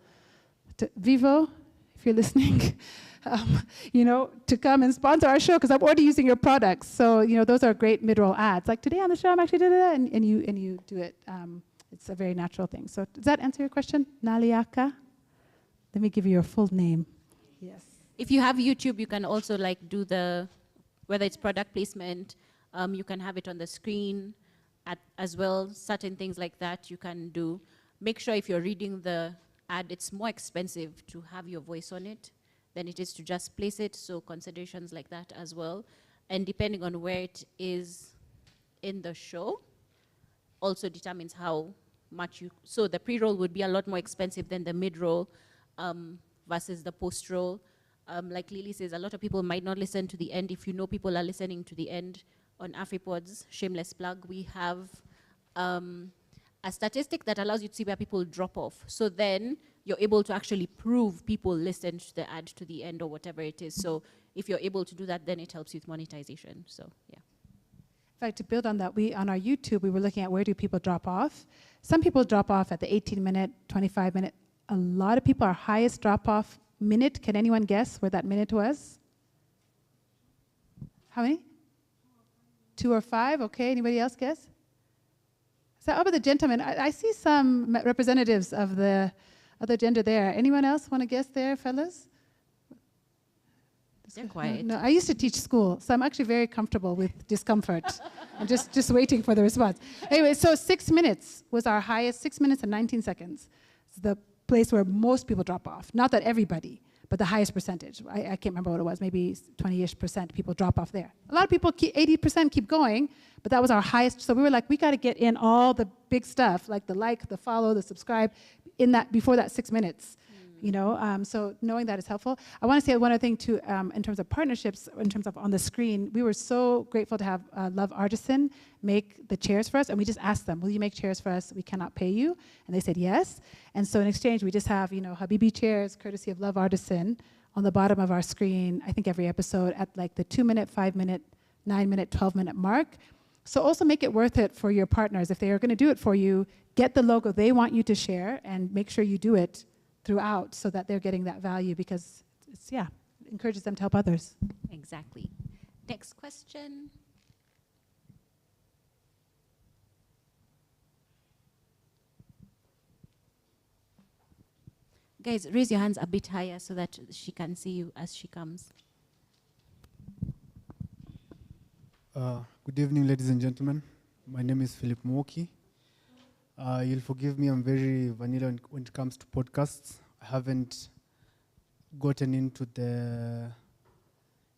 Vivo, if you're listening, to come and sponsor our show because I'm already using your products. So, those are great mid-roll ads. Like today on the show, I'm actually and you do it. It's a very natural thing. So does that answer your question, Naliaka? Let me give you your full name. Yes. If you have YouTube, you can also do whether it's product placement, you can have it on the screen as well. Certain things like that you can do. Make sure if you're reading the ad, it's more expensive to have your voice on it than it is to just place it, so considerations like that as well. And depending on where it is in the show, also determines how much so the pre-roll would be a lot more expensive than the mid-roll versus the post-roll. Like Lily says, a lot of people might not listen to the end. If people are listening to the end, on AfriPod's shameless plug, we have a statistic that allows you to see where people drop off. So then you're able to actually prove people listened to the ad to the end or whatever it is. So if you're able to do that, then it helps you with monetization. So yeah. In fact, to build on that, on our YouTube, we were looking at where do people drop off. Some people drop off at the 18-minute, 25-minute. A lot of people, our highest drop-off minute, can anyone guess where that minute was? How many? 2 or 5, okay. Anybody else guess? So how about the gentleman? I see some representatives of the other gender there. Anyone else want to guess there, fellas? They're quiet. No, I used to teach school, so I'm actually very comfortable with discomfort. I'm just waiting for the response. Anyway, so 6 minutes was our highest, 6 minutes and 19 seconds. It's the place where most people drop off. Not that everybody, but the highest percentage. I can't remember what it was, maybe 20-ish% people drop off there. A lot of people, 80% keep going, but that was our highest. So we were like, we got to get in all the big stuff, like the like, the follow, the subscribe, in that before that 6 minutes. You know, so knowing that is helpful. I want to say one other thing too, in terms of partnerships, in terms of on the screen, we were so grateful to have Love Artisan make the chairs for us, and we just asked them, will you make chairs for us? We cannot pay you. And they said yes. And so in exchange, we just have, you know, Habibi chairs, courtesy of Love Artisan, on the bottom of our screen, I think every episode at like the 2-minute, 5-minute, 9-minute, 12-minute mark. So also make it worth it for your partners. If they are going to do it for you, get the logo they want you to share and make sure you do it throughout so that they're getting that value, because it's, yeah, encourages them to help others. Exactly. Next question. Guys, raise your hands a bit higher so that she can see you as she comes. Good evening, ladies and gentlemen. My name is Philip Mwoki. You'll forgive me, I'm very vanilla when it comes to podcasts. I haven't gotten into the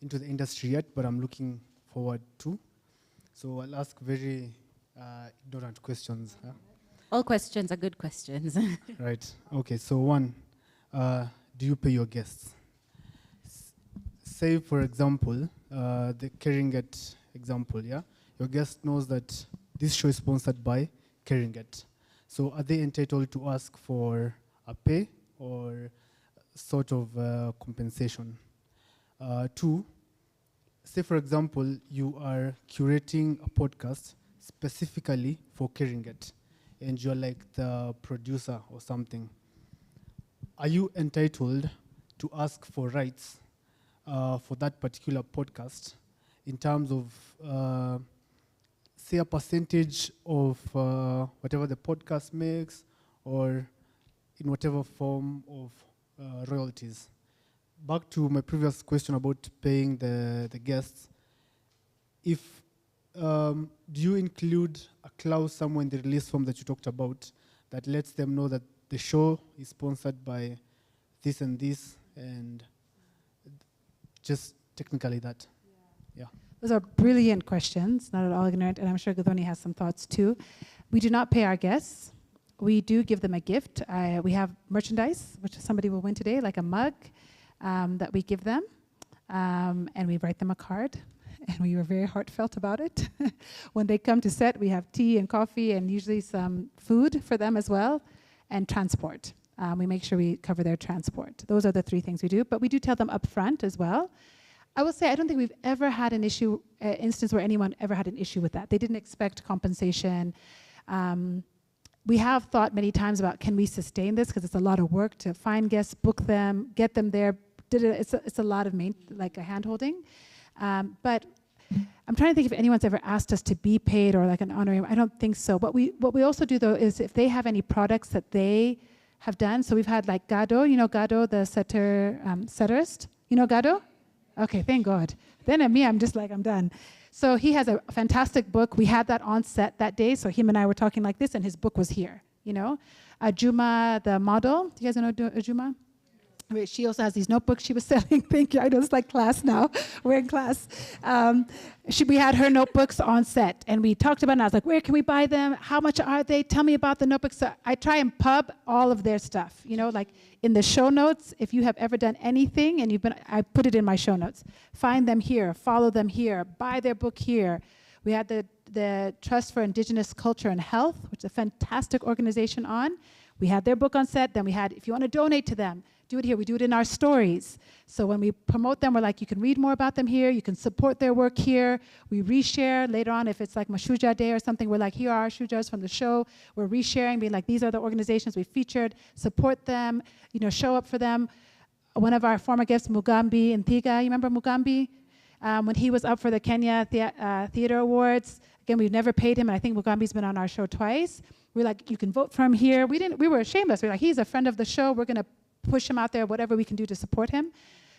industry yet, but I'm looking forward to. So I'll ask very ignorant questions. Huh? All questions are good questions. Right. Okay. So one, do you pay your guests? Say, for example, the Keringet example. Yeah, your guest knows that this show is sponsored by Keringet. So are they entitled to ask for a pay or sort of compensation? 2, say for example, you are curating a podcast specifically for Keringet and you're like the producer or something. Are you entitled to ask for rights for that particular podcast in terms of say a percentage of whatever the podcast makes, or in whatever form of royalties? Back to my previous question about paying the guests, if do you include a clause somewhere in the release form that you talked about that lets them know that the show is sponsored by this and this, and just technically that? Yeah. Those are brilliant questions, not at all ignorant, and I'm sure Gadoni has some thoughts too. We do not pay our guests. We do give them a gift. We have merchandise, which somebody will win today, like a mug that we give them, and we write them a card, and we were very heartfelt about it. When they come to set, we have tea and coffee and usually some food for them as well, and transport. We make sure we cover their transport. Those are the 3 things we do, but we do tell them up front as well. I will say I don't think we've ever had an issue, instance where anyone ever had an issue with that. They didn't expect compensation. We have thought many times about, can we sustain this? Because it's a lot of work to find guests, book them, get them there. It's a lot of like a hand-holding. But I'm trying to think if anyone's ever asked us to be paid or like an honorarium. I don't think so. What we also do though is if they have any products that they have done. So we've had like Gado, you know Gado, the setterist? You know Gado? Okay, thank God. Then at me, I'm just like, I'm done. So he has a fantastic book. We had that on set that day, so him and I were talking like this, and his book was here, you know. Ajuma, the model, do you guys know Ajuma? She also has these notebooks she was selling. Thank you. I know it's like class now. We're in class. We had her notebooks on set, and we talked about it, and I was like, where can we buy them? How much are they? Tell me about the notebooks. So I try and pub all of their stuff, you know, like in the show notes. If you have ever done anything, and I put it in my show notes. Find them here. Follow them here. Buy their book here. We had the Trust for Indigenous Culture and Health, which is a fantastic organization on. We had their book on set. Then we had, if you want to donate to them, do it here. We do it in our stories. So when we promote them, we're like, you can read more about them here. You can support their work here. We reshare later on. If it's like Mashuja Day or something, we're like, here are our shujas from the show. We're resharing, being like, these are the organizations we featured. Support them, show up for them. One of our former guests, Mugambi Nthiga, you remember Mugambi? When he was up for the Kenya Theater Awards, again, we've never paid him, and I think Mugambi's been on our show twice. We're like, you can vote for him here. We were shameless. We're like, he's a friend of the show. We're going to push him out there, whatever we can do to support him.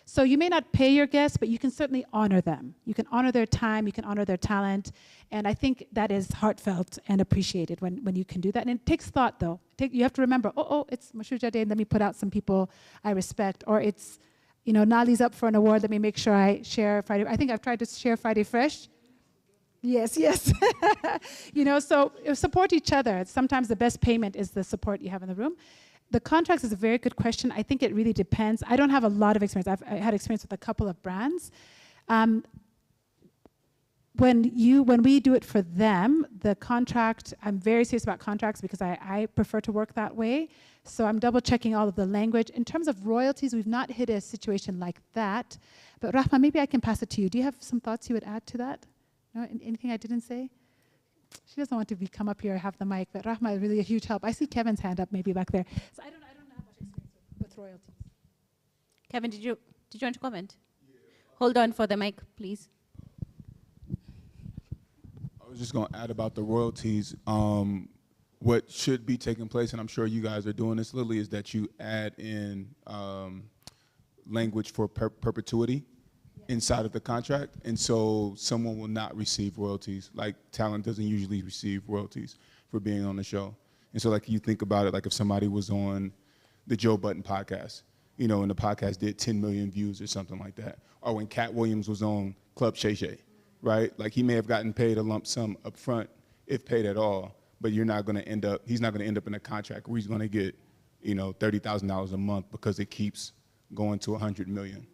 So you may not pay your guests, but you can certainly honor them. You can honor their time, you can honor their talent, and I think that is heartfelt and appreciated when you can do that. And it takes thought, though. You have to remember, it's Mashuja Day, and let me put out some people I respect, or it's, Nali's up for an award, let me make sure I share Friday. I think I've tried to share Friday Fresh. Yes. So support each other. Sometimes the best payment is the support you have in the room. The contracts is a very good question. I think it really depends. I don't have a lot of experience. I had experience with a couple of brands. When we do it for them, the contract, I'm very serious about contracts because I prefer to work that way. So I'm double checking all of the language. In terms of royalties, we've not hit a situation like that. But Rahma, maybe I can pass it to you. Do you have some thoughts you would add to that? No, anything I didn't say? She doesn't want to come up here or have the mic, but Rahma is really a huge help. I see Kevin's hand up maybe back there. So I don't have much experience with royalties. Kevin, did you want to comment? Yeah. Hold on for the mic, please. I was just going to add about the royalties. What should be taking place, and I'm sure you guys are doing this, Lily, is that you add in language for perpetuity inside of the contract, and so someone will not receive royalties. Like talent doesn't usually receive royalties for being on the show. And so like you think about it, like if somebody was on the Joe Budden podcast, and the podcast did 10 million views or something like that, or when Cat Williams was on Club Shay Shay, right? Like he may have gotten paid a lump sum up front, if paid at all, but he's not going to end up in a contract where he's going to get, $30,000 a month because it keeps going to 100 million.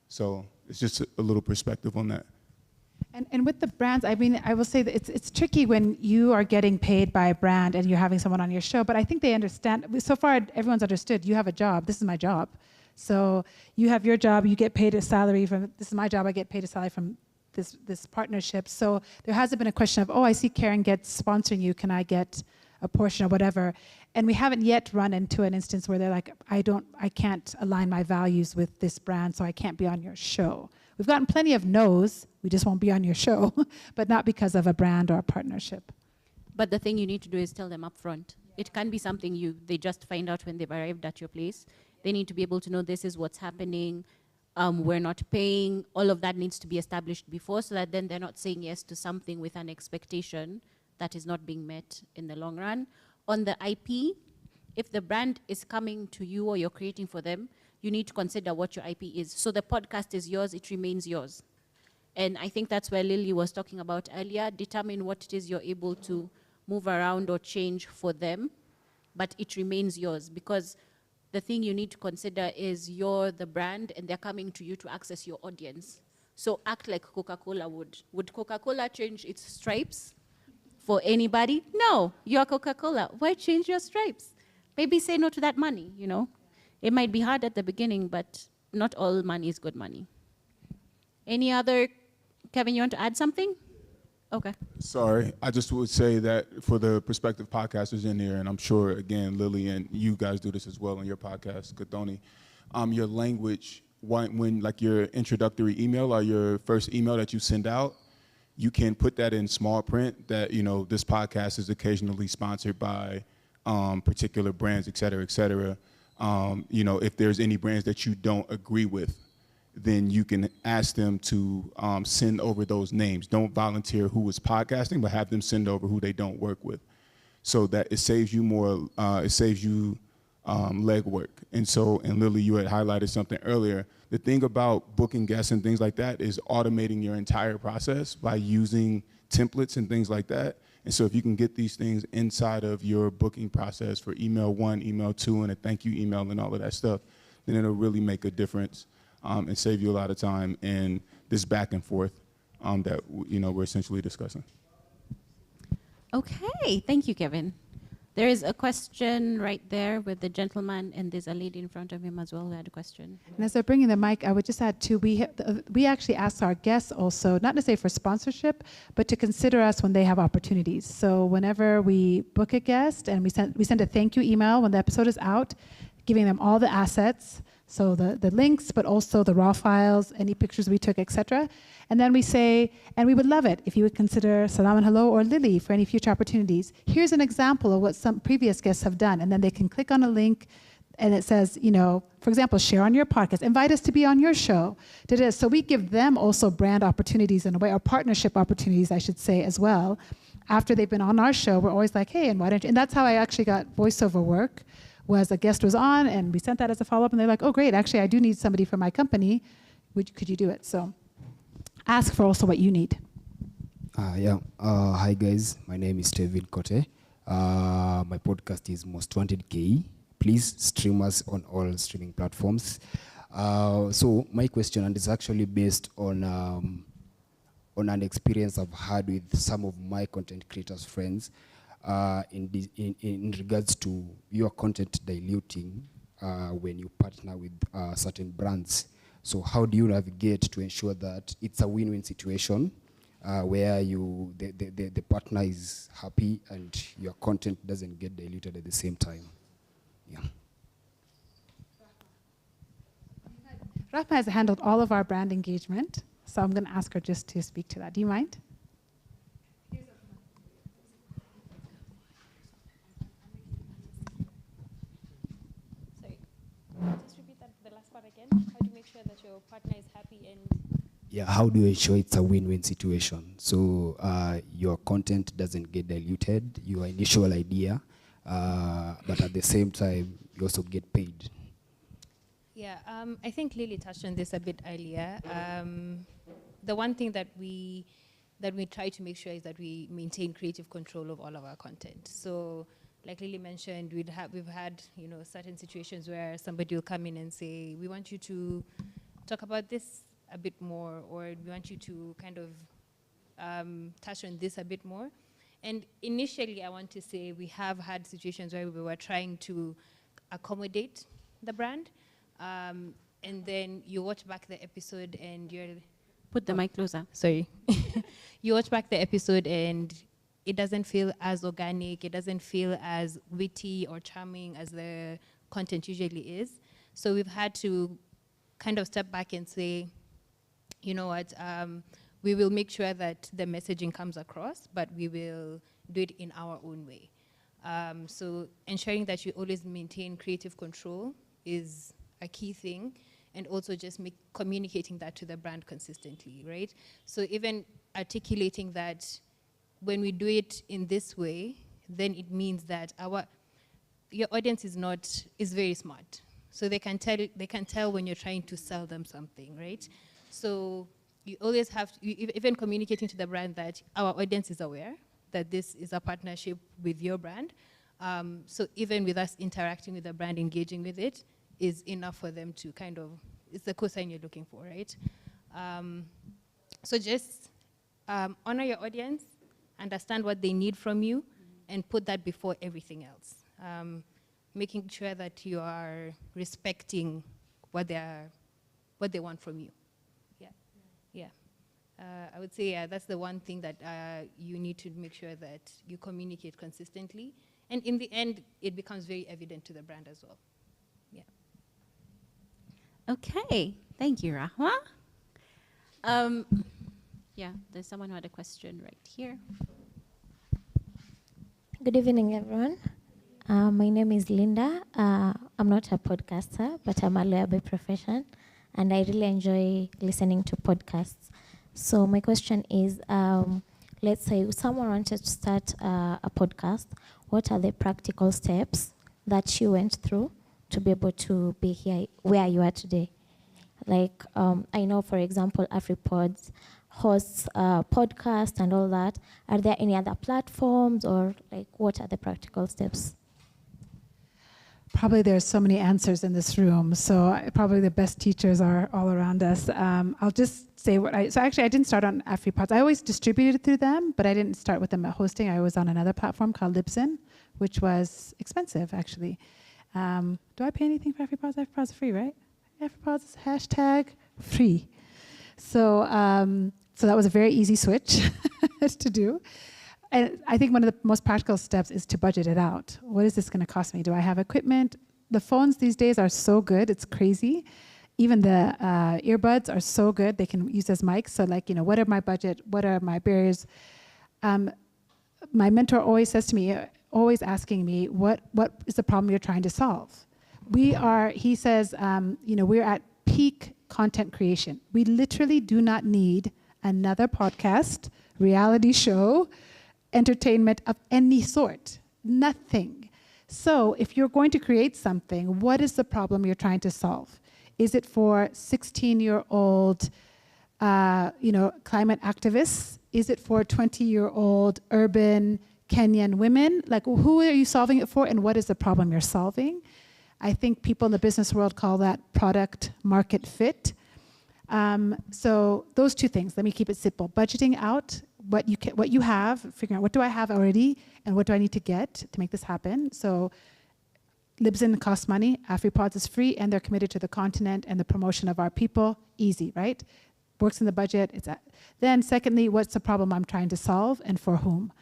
So it's just a little perspective on that. And with the brands, I mean, I will say that it's tricky when you are getting paid by a brand and you're having someone on your show, but I think they understand. So far, everyone's understood, you have a job, this is my job. So you have your job, you get paid a salary from, this is my job, I get paid a salary from this partnership. So there hasn't been a question of, I see Karen gets sponsoring you, can I get a portion or whatever? And we haven't yet run into an instance where they're like, I can't align my values with this brand, so I can't be on your show. We've gotten plenty of no's, we just won't be on your show, but not because of a brand or a partnership. But the thing you need to do is tell them up front. It can be something they just find out when they've arrived at your place. They need to be able to know this is what's happening, we're not paying. All of that needs to be established before, so that then they're not saying yes to something with an expectation that is not being met in the long run. On the IP, if the brand is coming to you or you're creating for them, you need to consider what your IP is. So the podcast is yours, it remains yours. And I think that's where Lily was talking about earlier. Determine what it is you're able to move around or change for them, but it remains yours. Because the thing you need to consider is you're the brand and they're coming to you to access your audience. So act like Coca-Cola would. Would Coca-Cola change its stripes for anybody? No, you're Coca-Cola. Why change your stripes? Maybe say no to that money, It might be hard at the beginning, but not all money is good money. Any other, Kevin, you want to add something? Okay. Sorry, I just would say that for the prospective podcasters in here, and I'm sure, again, Lily and you guys do this as well on your podcast, Kathoni, your language, when like your introductory email or your first email that you send out, you can put that in small print that, this podcast is occasionally sponsored by particular brands, et cetera, et cetera. If there's any brands that you don't agree with, then you can ask them to send over those names. Don't volunteer who is podcasting, but have them send over who they don't work with, so that it saves you more, legwork. And Lily, you had highlighted something earlier. The thing about booking guests and things like that is automating your entire process by using templates and things like that. And so if you can get these things inside of your booking process for email 1, email 2, and a thank you email and all of that stuff, then it'll really make a difference and save you a lot of time in this back and forth that we're essentially discussing. Okay, thank you, Kevin. There is a question right there with the gentleman, and there's a lady in front of him as well who had a question. And as they're bringing the mic, I would just add too, we actually ask our guests also, not necessarily for sponsorship, but to consider us when they have opportunities. So whenever we book a guest, and we send a thank you email when the episode is out, giving them all the assets, so the links, but also the raw files, any pictures we took, etc. And then we say, and we would love it if you would consider Salam and Hello or Lily for any future opportunities. Here's an example of what some previous guests have done. And then they can click on a link and it says, for example, share on your podcast, invite us to be on your show. So we give them also brand opportunities in a way, or partnership opportunities, I should say, as well. After they've been on our show, we're always like, hey, and why don't you? And that's how I actually got voiceover work. Was a guest was on, and we sent that as a follow-up, and they're like, oh, great, actually, I do need somebody for my company. Could you do it? So ask for also what you need. Hi, guys. My name is David Kote. My podcast is Most Wanted KE. Please stream us on all streaming platforms. So my question, and it's actually based on an experience I've had with some of my content creators friends. In regards to your content diluting when you partner with certain brands. So how do you navigate to ensure that it's a win-win situation where the partner is happy and your content doesn't get diluted at the same time? Yeah. Rahma has handled all of our brand engagement, so I'm going to ask her just to speak to that. Do you mind? Just repeat that, the last part again. How do you make sure that your partner is happy and... Yeah, how do you ensure it's a win-win situation? So your content doesn't get diluted, your initial idea, but at the same time, you also get paid. Yeah, I think Lily touched on this a bit earlier. The one thing that we try to make sure is that we maintain creative control of all of our content. So, like Lily mentioned, we've had certain situations where somebody will come in and say, we want you to talk about this a bit more, or we want you to kind of touch on this a bit more. And initially, I want to say we have had situations where we were trying to accommodate the brand, and then you watch back the episode and you're... Put the mic closer. Sorry. You watch back the episode and it doesn't feel as organic, it doesn't feel as witty or charming as the content usually is. So we've had to kind of step back and say, you know what, we will make sure that the messaging comes across, but we will do it in our own way. So ensuring that you always maintain creative control is a key thing, and also just communicating that to the brand consistently, right? So even articulating that when we do it in this way, then it means that your audience is very smart. So they can tell when you're trying to sell them something, right? So you always have to, even communicating to the brand that our audience is aware that this is a partnership with your brand. So even with us interacting with the brand, engaging with it, is enough for them to kind of, it's the cosign you're looking for, right? So just honor your audience, understand what they need from you, and put that before everything else. Making sure that you are respecting what they want from you. Yeah. I would say that's the one thing that you need to make sure that you communicate consistently, and in the end, it becomes very evident to the brand as well. Yeah. Okay, thank you, Rahma. Yeah, there's someone who had a question right here. Good evening, everyone. My name is Linda. I'm not a podcaster, but I'm a lawyer by profession, and I really enjoy listening to podcasts. So my question is, let's say someone wanted to start a podcast. What are the practical steps that you went through to be able to be here where you are today? Like, I know, for example, AfriPods hosts podcasts and all that. Are there any other platforms, or like what are the practical steps? Probably there's so many answers in this room, so probably the best teachers are all around us. I'll just say so actually I didn't start on AfriPods. I always distributed through them, but I didn't start with them at hosting. I was on another platform called Libsyn, which was expensive actually. Do I pay anything for AfriPods? AfriPods are free, right? AfriPods is #free. So, so that was a very easy switch to do. And I think one of the most practical steps is to budget it out. What is this going to cost me? Do I have equipment? The phones these days are so good, it's crazy. Even the earbuds are so good, they can use as mics. So like, what are my budget? What are my barriers? My mentor always says to me, always asking me, what is the problem you're trying to solve? He says, we're at peak content creation. We literally do not need another podcast, reality show, entertainment of any sort, nothing. So if you're going to create something, what is the problem you're trying to solve? Is it for 16-year-old, climate activists? Is it for 20-year-old urban Kenyan women? Like, who are you solving it for, and what is the problem you're solving? I think people in the business world call that product market fit. So those two things, let me keep it simple. Budgeting out what you have, figuring out what do I have already and what do I need to get to make this happen. So Libsyn costs money, AfriPods is free, and they're committed to the continent and the promotion of our people. Easy, right? Works in the budget. Then secondly, what's the problem I'm trying to solve and for whom?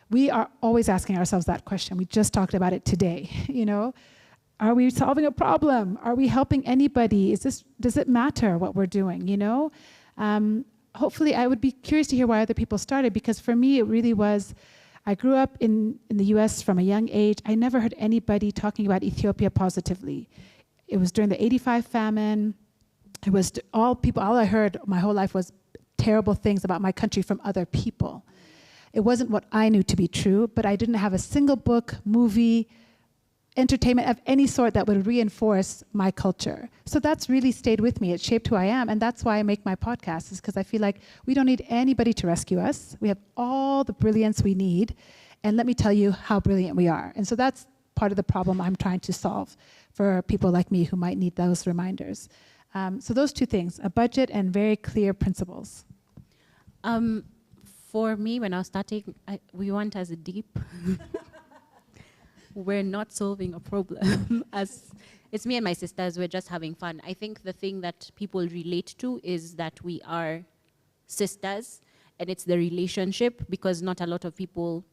We are always asking ourselves that question. We just talked about it today, Are we solving a problem? Are we helping anybody? Does it matter what we're doing, Hopefully, I would be curious to hear why other people started, because for me, it really was, I grew up in the US from a young age. I never heard anybody talking about Ethiopia positively. It was during the 85 famine. It was all I heard my whole life was terrible things about my country from other people. It wasn't what I knew to be true, but I didn't have a single book, movie, entertainment of any sort that would reinforce my culture. So that's really stayed with me. It shaped who I am, and that's why I make my podcast, is because I feel like we don't need anybody to rescue us. We have all the brilliance we need, and let me tell you how brilliant we are. And so that's part of the problem I'm trying to solve for people like me who might need those reminders. So those two things, a budget and very clear principles. For me, when I was starting, we went as deep. We're not solving a problem. It's me and my sisters, we're just having fun. I think the thing that people relate to is that we are sisters, and it's the relationship, because not a lot of people,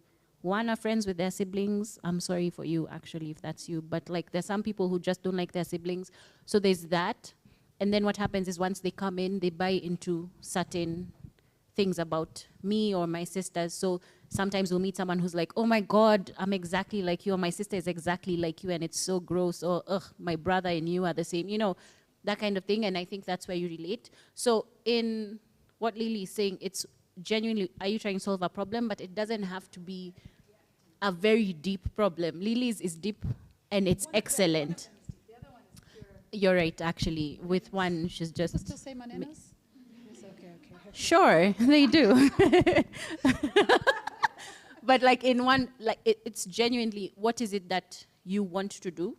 one, are friends with their siblings. I'm sorry for you, actually, if that's you, but like there's some people who just don't like their siblings. So there's that. And then what happens is once they come in, they buy into certain things about me or my sisters. So sometimes we'll meet someone who's like, oh my God, I'm exactly like you, or my sister is exactly like you, and it's so gross, or ugh, my brother and you are the same, that kind of thing. And I think that's where you relate. So in what Lily is saying, it's genuinely, are you trying to solve a problem? But it doesn't have to be a very deep problem. Lily's is deep and it's excellent. You're right, actually. With one, she's just... Does it still say Manenos? Okay. Sure, they do. But like in one, like it's genuinely, what is it that you want to do?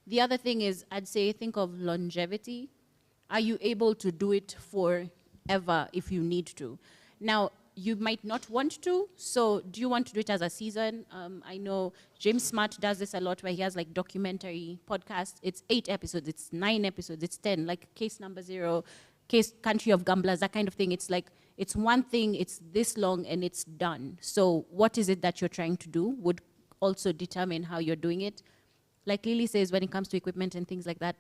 The other thing is, I'd say, think of longevity. Are you able to do it forever if you need to? Now, you might not want to, so do you want to do it as a season? I know James Smart does this a lot, where he has like documentary podcasts. It's 8 episodes, it's 9 episodes, it's 10, like Case Number 0, Case Country of Gamblers, that kind of thing. It's like, it's one thing, it's this long, and it's done. So what is it that you're trying to do would also determine how you're doing it. Like Lily says, when it comes to equipment and things like that,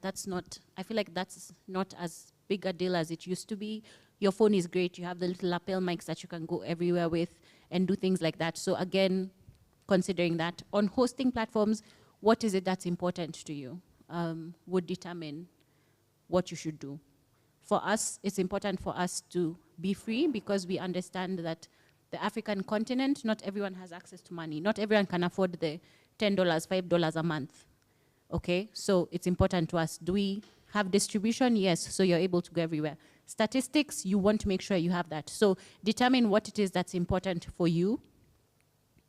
I feel like that's not as big a deal as it used to be. Your phone is great. You have the little lapel mics that you can go everywhere with and do things like that. So again, considering that. On hosting platforms, what is it that's important to you would determine what you should do. For us, it's important for us to be free, because we understand that the African continent, not everyone has access to money. Not everyone can afford the $10, $5 a month. Okay, so it's important to us. Do we have distribution? Yes, so you're able to go everywhere. Statistics, you want to make sure you have that. So determine what it is that's important for you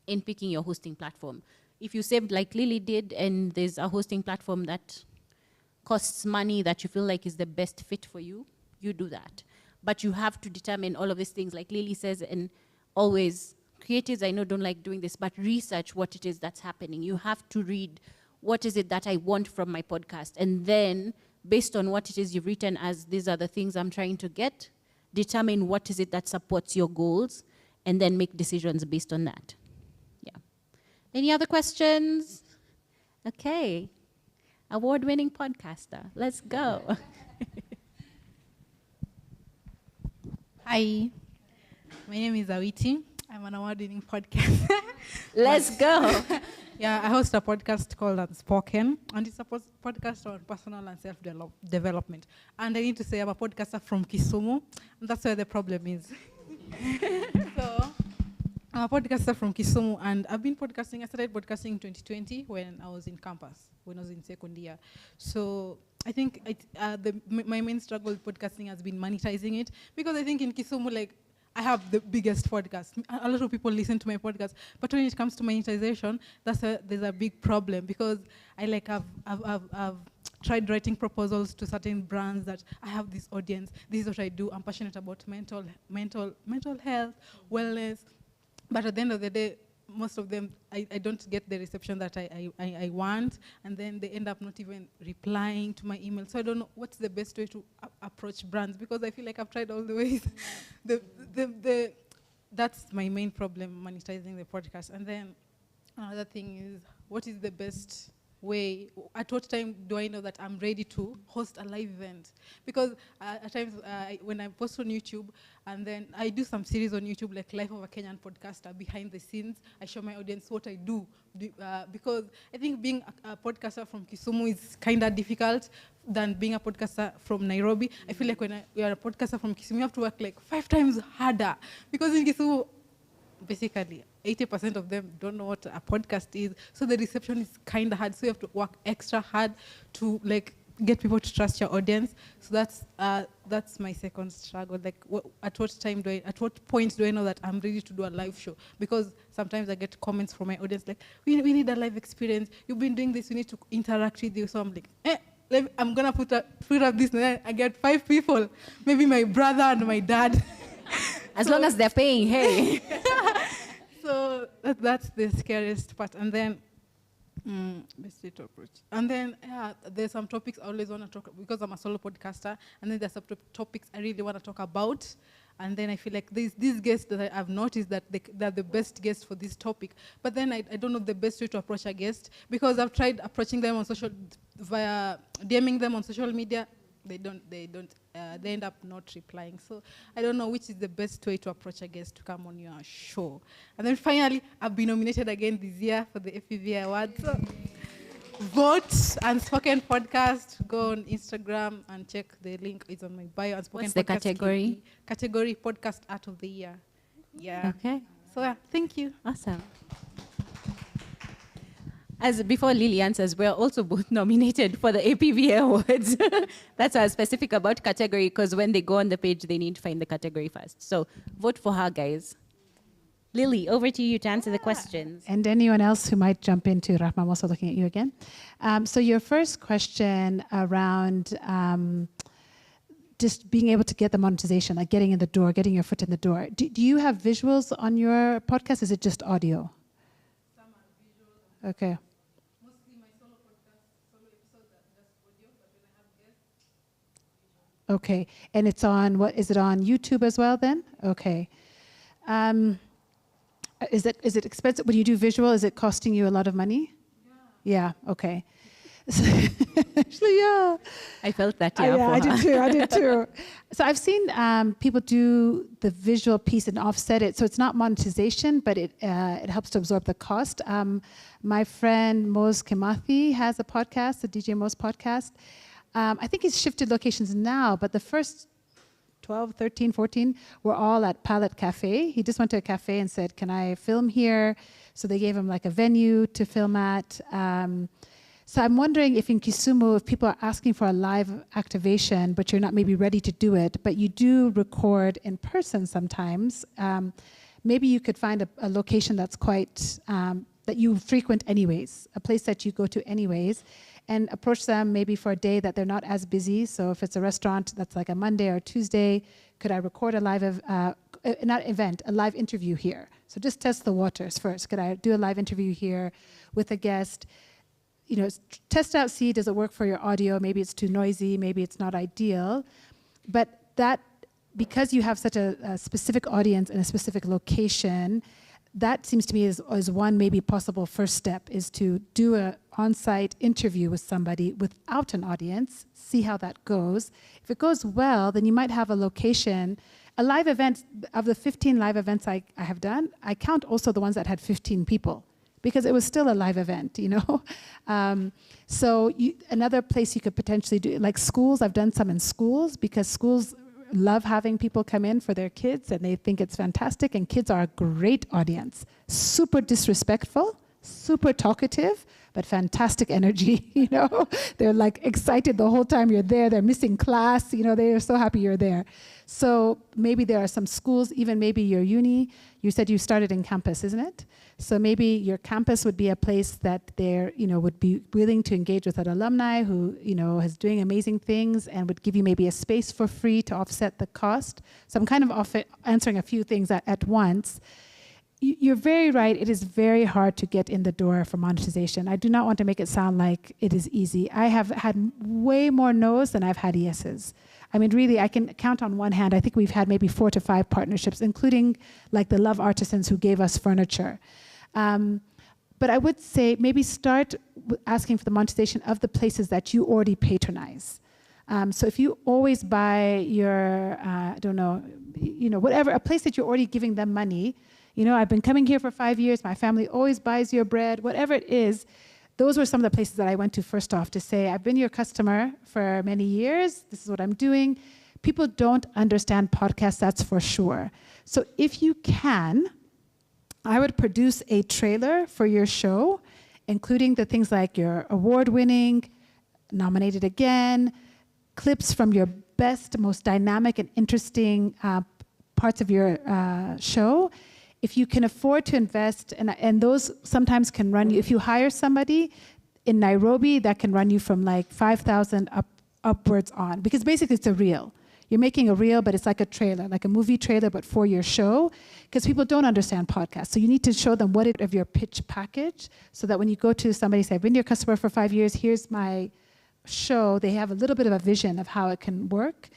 in picking your hosting platform. If you saved like Lily did, and there's a hosting platform that costs money that you feel like is the best fit for you, you do that. But you have to determine all of these things, like Lily says, and always, creatives I know don't like doing this, but research what it is that's happening. You have to read, what is it that I want from my podcast? And then, based on what it is you've written as, these are the things I'm trying to get, determine what is it that supports your goals, and then make decisions based on that. Yeah. Any other questions? Okay. Award-winning podcaster. Let's go. Hi, my name is Awiti. I'm an award-winning podcast. Let's go. Yeah, I host a podcast called Unspoken, and it's a podcast on personal and self-development. And I need to say I'm a podcaster from Kisumu, and that's where the problem is. So, I'm a podcaster from Kisumu, and I've been podcasting. I started podcasting in 2020 when I was in campus, when I was in second year. So I think my main struggle with podcasting has been monetizing it, because I think in Kisumu, like, I have the biggest podcast. A lot of people listen to my podcast, but when it comes to monetization, there's a big problem, because I've tried writing proposals to certain brands that I have this audience. This is what I do. I'm passionate about mental health, wellness. But at the end of the day, most of them, I don't get the reception that I want, and then they end up not even replying to my email. So I don't know what's the best way to approach brands, because I feel like I've tried all the ways. That's my main problem, monetizing the podcast. And then another thing is, what is the best way, at what time do I know that I'm ready to host a live event? Because at times when I post on YouTube, and then I do some series on YouTube, like Life of a Kenyan Podcaster, behind the scenes, I show my audience what I do. Because I think being a podcaster from Kisumu is kind of difficult than being a podcaster from Nairobi. I feel like when you are a podcaster from Kisumu, you have to work like 5 times harder. Because in Kisumu, basically, 80% of them don't know what a podcast is. So the reception is kind of hard. So you have to work extra hard to like get people to trust your audience. So that's my second struggle. Like, at what point do I know that I'm ready to do a live show? Because sometimes I get comments from my audience like, we need a live experience. You've been doing this. We need to interact with you. So I'm like, I'm gonna put up this, and then I get 5 people, maybe my brother and my dad. As long as they're paying, hey. So that's the scariest part. And then, best way to approach. And then, there's some topics I always want to talk about, because I'm a solo podcaster, and then there's some topics I really want to talk about. And then I feel like these guests that I've noticed that they're the best guests for this topic. But then I don't know the best way to approach a guest, because I've tried approaching them via DMing them on social media. They end up not replying. So I don't know which is the best way to approach a guest to come on your show. And then finally, I've been nominated again this year for the FPV Awards. So vote Unspoken Podcast. Go on Instagram and check the link. It's on my bio. Unspoken What's Podcast the category? Category Podcast Art of the Year. Yeah. Okay. So yeah, thank you. Awesome. As before Lily answers, we're also both nominated for the APV Awards. That's why I was specific about category, because when they go on the page, they need to find the category first. So vote for her, guys. Lily, over to you to answer the questions. And anyone else who might jump into, Rahma, I'm also looking at you again. So your first question around just being able to get the monetization, like getting in the door, getting your foot in the door. Do you have visuals on your podcast? Is it just audio? Some are visual. Okay. Mostly my solo episodes are just audio, but when I have guests, Okay. And it's on, what, is it on YouTube as well then? Okay. Is it expensive? When you do visual, is it costing you a lot of money? Yeah. Yeah, okay. Actually, yeah. I felt that, yeah, I did too. So I've seen people do the visual piece and offset it. So it's not monetization, but it helps to absorb the cost. My friend Mose Kimathi has a podcast, the DJ Mose podcast. I think he's shifted locations now, but the first 12, 13, 14 were all at Palette Cafe. He just went to a cafe and said, can I film here? So they gave him like a venue to film at. So I'm wondering if in Kisumu, if people are asking for a live activation, but you're not maybe ready to do it, but you do record in person sometimes, maybe you could find a location that's quite, that you frequent anyways, a place that you go to anyways, and approach them maybe for a day that they're not as busy. So if it's a restaurant that's like a Monday or Tuesday, could I record a live, not event, a live interview here? So just test the waters first. Could I do a live interview here with a guest? You know, test out, see, does it work for your audio? Maybe it's too noisy, maybe it's not ideal. But that, because you have such a specific audience and a specific location, that seems to me is one maybe possible first step, is to do an on-site interview with somebody without an audience, see how that goes. If it goes well, then you might have a location. A live event, of the 15 live events I have done, I count also the ones that had 15 people, because it was still a live event, you know? So another place you could potentially do, like schools, I've done some in schools, because schools love having people come in for their kids and they think it's fantastic, and kids are a great audience. Super disrespectful, super talkative, but fantastic energy, you know? They're like excited the whole time you're there. They're missing class, you know, they're so happy you're there. So maybe there are some schools, even maybe your uni. You said you started in campus, isn't it? So maybe your campus would be a place that they're, you know, would be willing to engage with an alumni who, you know, is doing amazing things and would give you maybe a space for free to offset the cost. So I'm kind of answering a few things at once. You're very right. It is very hard to get in the door for monetization. I do not want to make it sound like it is easy. I have had way more no's than I've had yeses. I mean, really, I can count on one hand. I think we've had maybe 4 to 5 partnerships, including like the Love Artisans who gave us furniture. But I would say maybe start asking for the monetization of the places that you already patronize. So if you always buy your, I don't know, you know, whatever, a place that you're already giving them money, you know, I've been coming here for 5 years, my family always buys your bread, whatever it is, those were some of the places that I went to first off to say, I've been your customer for many years, this is what I'm doing. People don't understand podcasts, that's for sure. So if you can, I would produce a trailer for your show, including the things like your award-winning, nominated again, clips from your best, most dynamic and interesting parts of your show. If you can afford to invest, and those sometimes can run you, if you hire somebody in Nairobi, that can run you from like 5,000 upwards on, because basically it's a reel. You're making a reel, but it's like a trailer, like a movie trailer, but for your show, because people don't understand podcasts. So you need to show them what it of your pitch package, so that when you go to somebody, say, I've been your customer for 5 years, here's my show, they have a little bit of a vision of how it can work.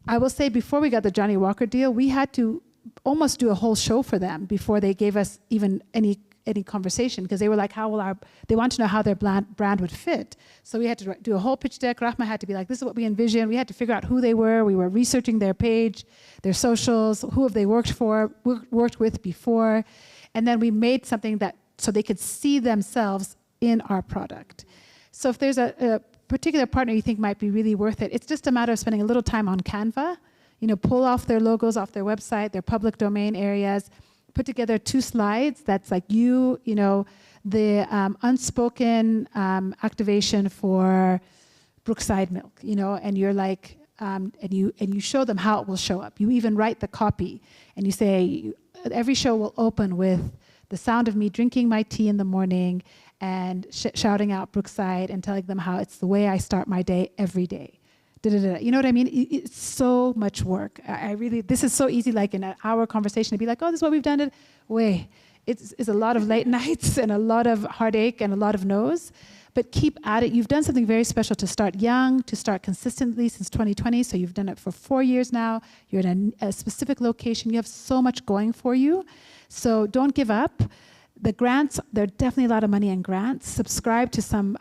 I will say, before we got the Johnny Walker deal, we had to almost do a whole show for them before they gave us even any conversation, because they were like, how will they want to know how their brand would fit. So we had to do a whole pitch deck. Rahma had to be like, this is what we envision. We had to figure out who they were. We were researching their page, their socials, who have they worked with before. And then we made something that, so they could see themselves in our product. So if there's a particular partner you think might be really worth it, it's just a matter of spending a little time on Canva. You know, pull off their logos off their website, their public domain areas, put together 2 slides that's like you know, the unspoken activation for Brookside Milk, you know, and you're like, and you show them how it will show up. You even write the copy, and you say, every show will open with the sound of me drinking my tea in the morning and shouting out Brookside and telling them how it's the way I start my day every day. You know what I mean? It's so much work. This is so easy, like in an hour conversation, to be like, oh, this is what we've done. It's a lot of late nights and a lot of heartache and a lot of no's, but keep at it. You've done something very special to start young, to start consistently since 2020. So you've done it for 4 years now. You're in a specific location. You have so much going for you. So don't give up. The grants, there are definitely a lot of money in grants. Subscribe to some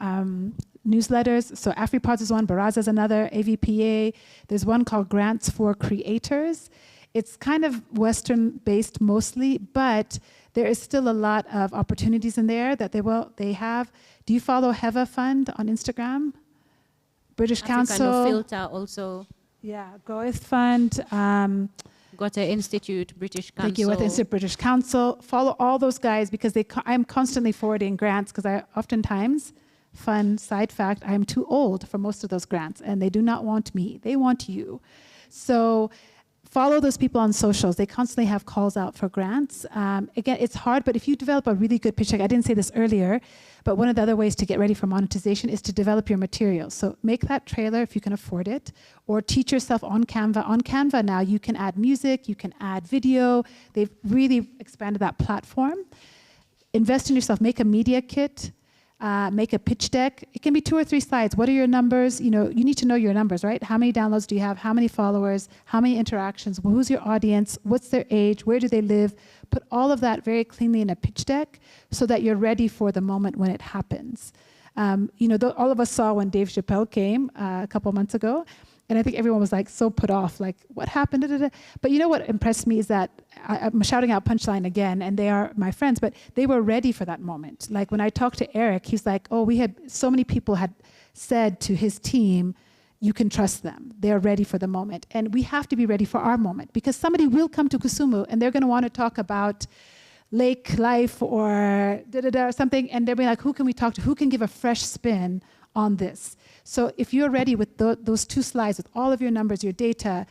newsletters. So AfriPods is one, Baraza is another, AVPA. There's one called Grants for Creators. It's kind of Western-based mostly, but there is still a lot of opportunities in there that they have. Do you follow Heva Fund on Instagram? British Council. Filter also. Yeah, Goeth Fund. Got an Institute, British Council. Thank you, with Institute, British Council. Follow all those guys, because I'm constantly forwarding grants, because I oftentimes, fun side fact, I'm too old for most of those grants, and they do not want me. They want you. So follow those people on socials. They constantly have calls out for grants. Again, it's hard, but if you develop a really good pitch deck, I didn't say this earlier, but one of the other ways to get ready for monetization is to develop your materials. So make that trailer if you can afford it, or teach yourself on Canva. On Canva now, you can add music, you can add video. They've really expanded that platform. Invest in yourself, make a media kit. Make a pitch deck. It can be 2 or 3 slides. What are your numbers? You need to know your numbers, right? How many downloads do you have? How many followers? How many interactions? Who's your audience? What's their age? Where do they live? Put all of that very cleanly in a pitch deck so that you're ready for the moment when it happens. All of us saw when Dave Chappelle came a couple months ago, and I think everyone was like so put off, like what happened? Da, da, da. But you know what impressed me is that I'm shouting out Punchline again, and they are my friends, but they were ready for that moment. Like when I talked to Eric, he's like, oh, so many people had said to his team, you can trust them. They're ready for the moment. And we have to be ready for our moment, because somebody will come to Kusumu and they're going to want to talk about lake life or da-da-da or something, and they'll be like, who can we talk to? Who can give a fresh spin on this? So if you're ready with those 2 slides, with all of your numbers, your data,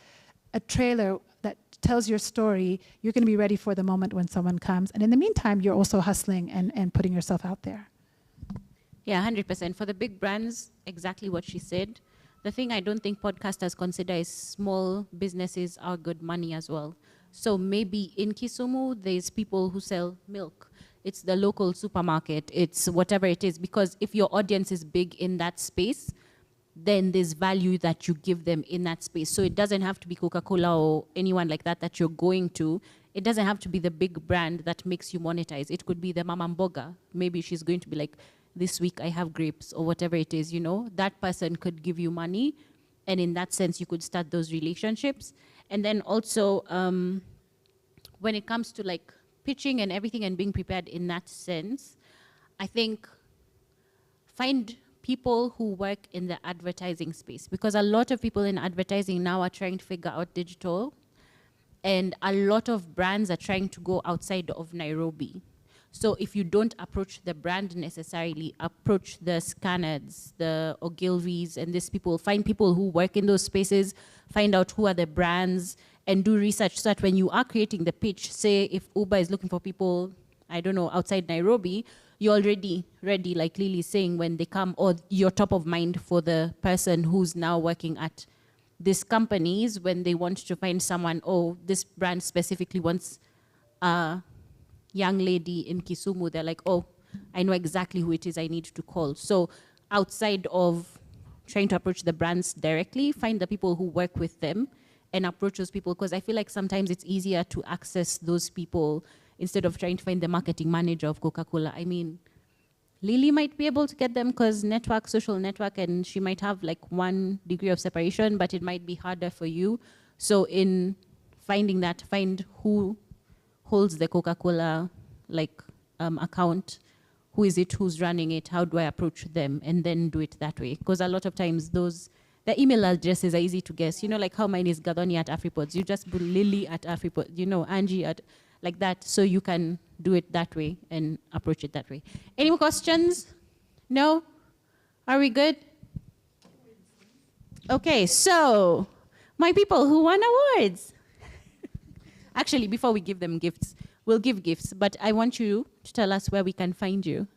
a trailer that tells your story, you're going to be ready for the moment when someone comes. And in the meantime, you're also hustling and putting yourself out there. Yeah, 100%. For the big brands, exactly what she said. The thing I don't think podcasters consider is small businesses are good money as well. So maybe in Kisumu, there's people who sell milk. It's the local supermarket. It's whatever it is. Because if your audience is big in that space, then there's value that you give them in that space. So it doesn't have to be Coca-Cola or anyone like that you're going to. It doesn't have to be the big brand that makes you monetize. It could be the Mama Mboga. Maybe she's going to be like, this week I have grapes or whatever it is, That person could give you money. And in that sense, you could start those relationships. And then also, when it comes to like pitching and everything and being prepared in that sense, I think find people who work in the advertising space, because a lot of people in advertising now are trying to figure out digital, and a lot of brands are trying to go outside of Nairobi. So if you don't approach the brand necessarily, approach the scanners, the Ogilvies, and these people, find people who work in those spaces, find out who are the brands, and do research so that when you are creating the pitch, say if Uber is looking for people, I don't know, outside Nairobi, you're already ready, like Lily's saying, when they come, or you're top of mind for the person who's now working at these companies when they want to find someone, this brand specifically wants a young lady in Kisumu. They're like, I know exactly who it is I need to call. So outside of trying to approach the brands directly, find the people who work with them and approach those people, because I feel like sometimes it's easier to access those people instead of trying to find the marketing manager of Coca-Cola. I mean, Lily might be able to get them because social network, and she might have like 1 degree of separation, but it might be harder for you. So in finding that, find who holds the Coca-Cola account, who is it, who's running it, how do I approach them, and then do it that way. Because a lot of times the email addresses are easy to guess. Like how mine is Gadoni at Afripods. You just put Lily at Afripods, Angie at, like that. So you can do it that way and approach it that way. Any more questions? No? Are we good? Okay, so my people who won awards. Actually, before we give them gifts, we'll give gifts, but I want you to tell us where we can find you.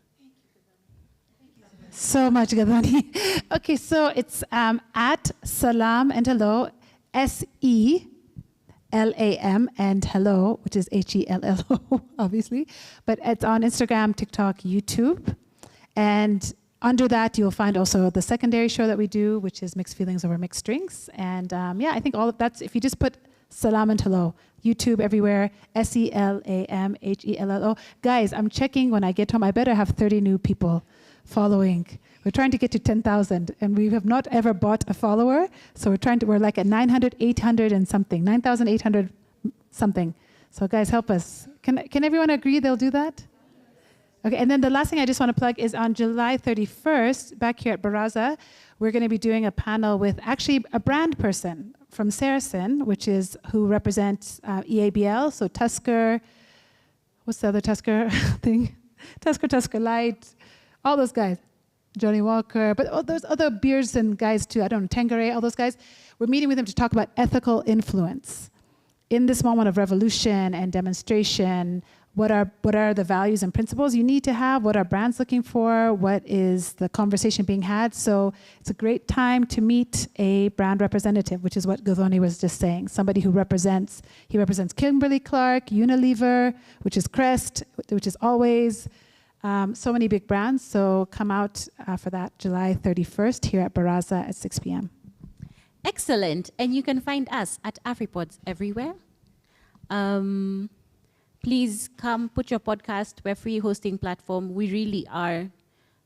So much, Gadani. Okay, so it's at Salam and Hello, SELAM and Hello, which is HELLO, obviously. But it's on Instagram, TikTok, YouTube. And under that, you'll find also the secondary show that we do, which is Mixed Feelings Over Mixed Drinks. And I think all of that's, if you just put Salam and Hello, YouTube everywhere, SELAMHELLO. Guys, I'm checking when I get home. I better have 30 new people following. We're trying to get to 10,000, and we have not ever bought a follower. So we're like at 900, 800 and something, 9,800 something. So guys, help us. Can everyone agree they'll do that? Okay, and then the last thing I just want to plug is on July 31st, back here at Baraza, we're going to be doing a panel with actually a brand person from Saracen, who represents EABL, so Tusker, what's the other Tusker thing? Tusker Light, all those guys, Johnny Walker, but all those other beers and guys too, I don't know, Tanqueray, all those guys. We're meeting with them to talk about ethical influence. in this moment of revolution and demonstration, what are the values and principles you need to have? What are brands looking for? What is the conversation being had? So it's a great time to meet a brand representative, which is what Gathoni was just saying. Somebody who represents Kimberly-Clark, Unilever, which is Crest, which is Always, so many big brands. So come out for that July 31st here at Baraza at 6 p.m. Excellent. And you can find us at AfriPods everywhere. Please come put your podcast. We're a free hosting platform. We really are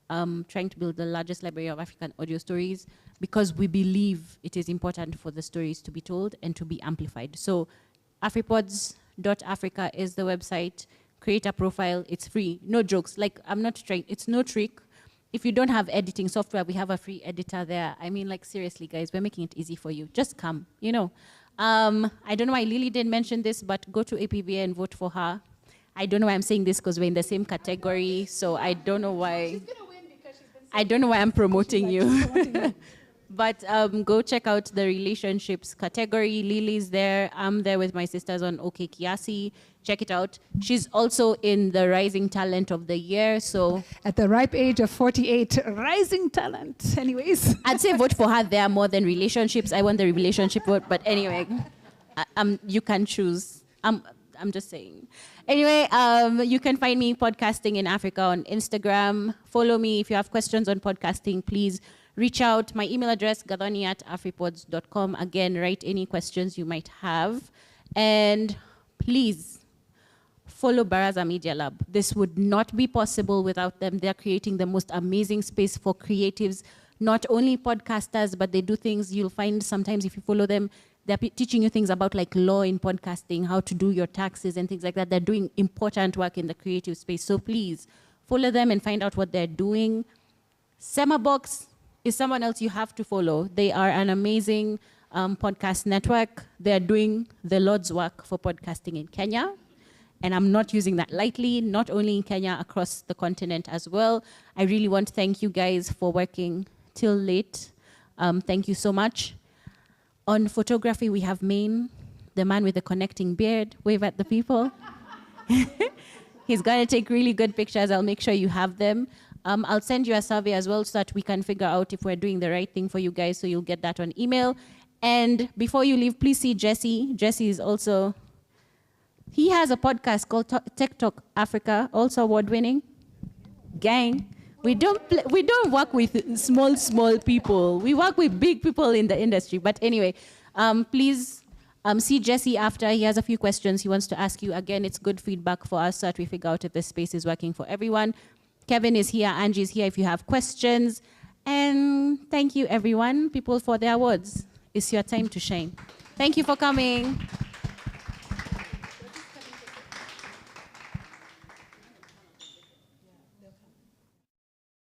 trying to build the largest library of African audio stories because we believe it is important for the stories to be told and to be amplified. So afripods.africa is the website. Create a profile. It's free. No jokes. Like, I'm not trying. It's no trick. If you don't have editing software, we have a free editor there. I mean, like, seriously, guys, we're making it easy for you. Just come, you know. I don't know why Lily didn't mention this, but go to APVA and vote for her. I don't know why I'm saying this because we're in the same category, so I don't know why. She's gonna win because she's been I don't know why I'm promoting you. But go check out the relationships category. Lily's there. I'm there with my sisters on OK Kiasi. Check it out. She's also in the Rising Talent of the Year. So at the ripe age of 48, rising talent. Anyways, I'd say vote for her there more than relationships. I want the relationship vote, but anyway, you can choose. I'm just saying. Anyway, you can find me podcasting in Africa on Instagram. Follow me if you have questions on podcasting. Please reach out. My email address, gathoni@afripods.com. Again, write any questions you might have. And please follow Baraza Media Lab. This would not be possible without them. They're creating the most amazing space for creatives, not only podcasters, but they do things you'll find sometimes if you follow them, they're teaching you things about like law in podcasting, how to do your taxes and things like that. They're doing important work in the creative space. So please follow them and find out what they're doing. Semabox is someone else you have to follow. They are an amazing podcast network. They're doing the Lord's work for podcasting in Kenya. And I'm not using that lightly, not only in Kenya, across the continent as well. I really want to thank you guys for working till late. Thank you so much. On photography, we have Maine, the man with the connecting beard. Wave at the people. He's going to take really good pictures. I'll make sure you have them. I'll send you a survey as well so that we can figure out if we're doing the right thing for you guys, so you'll get that on email. And before you leave, please see Jesse. Jesse is also, he has a podcast called Tech Talk Africa, also award-winning. Gang. We don't work with small people. We work with big people in the industry. But anyway, please see Jesse after. He has a few questions he wants to ask you. Again, it's good feedback for us so that we figure out if this space is working for everyone. Kevin is here, Angie is here if you have questions. And thank you, everyone, people, for the awards. It's your time to shine. Thank you for coming.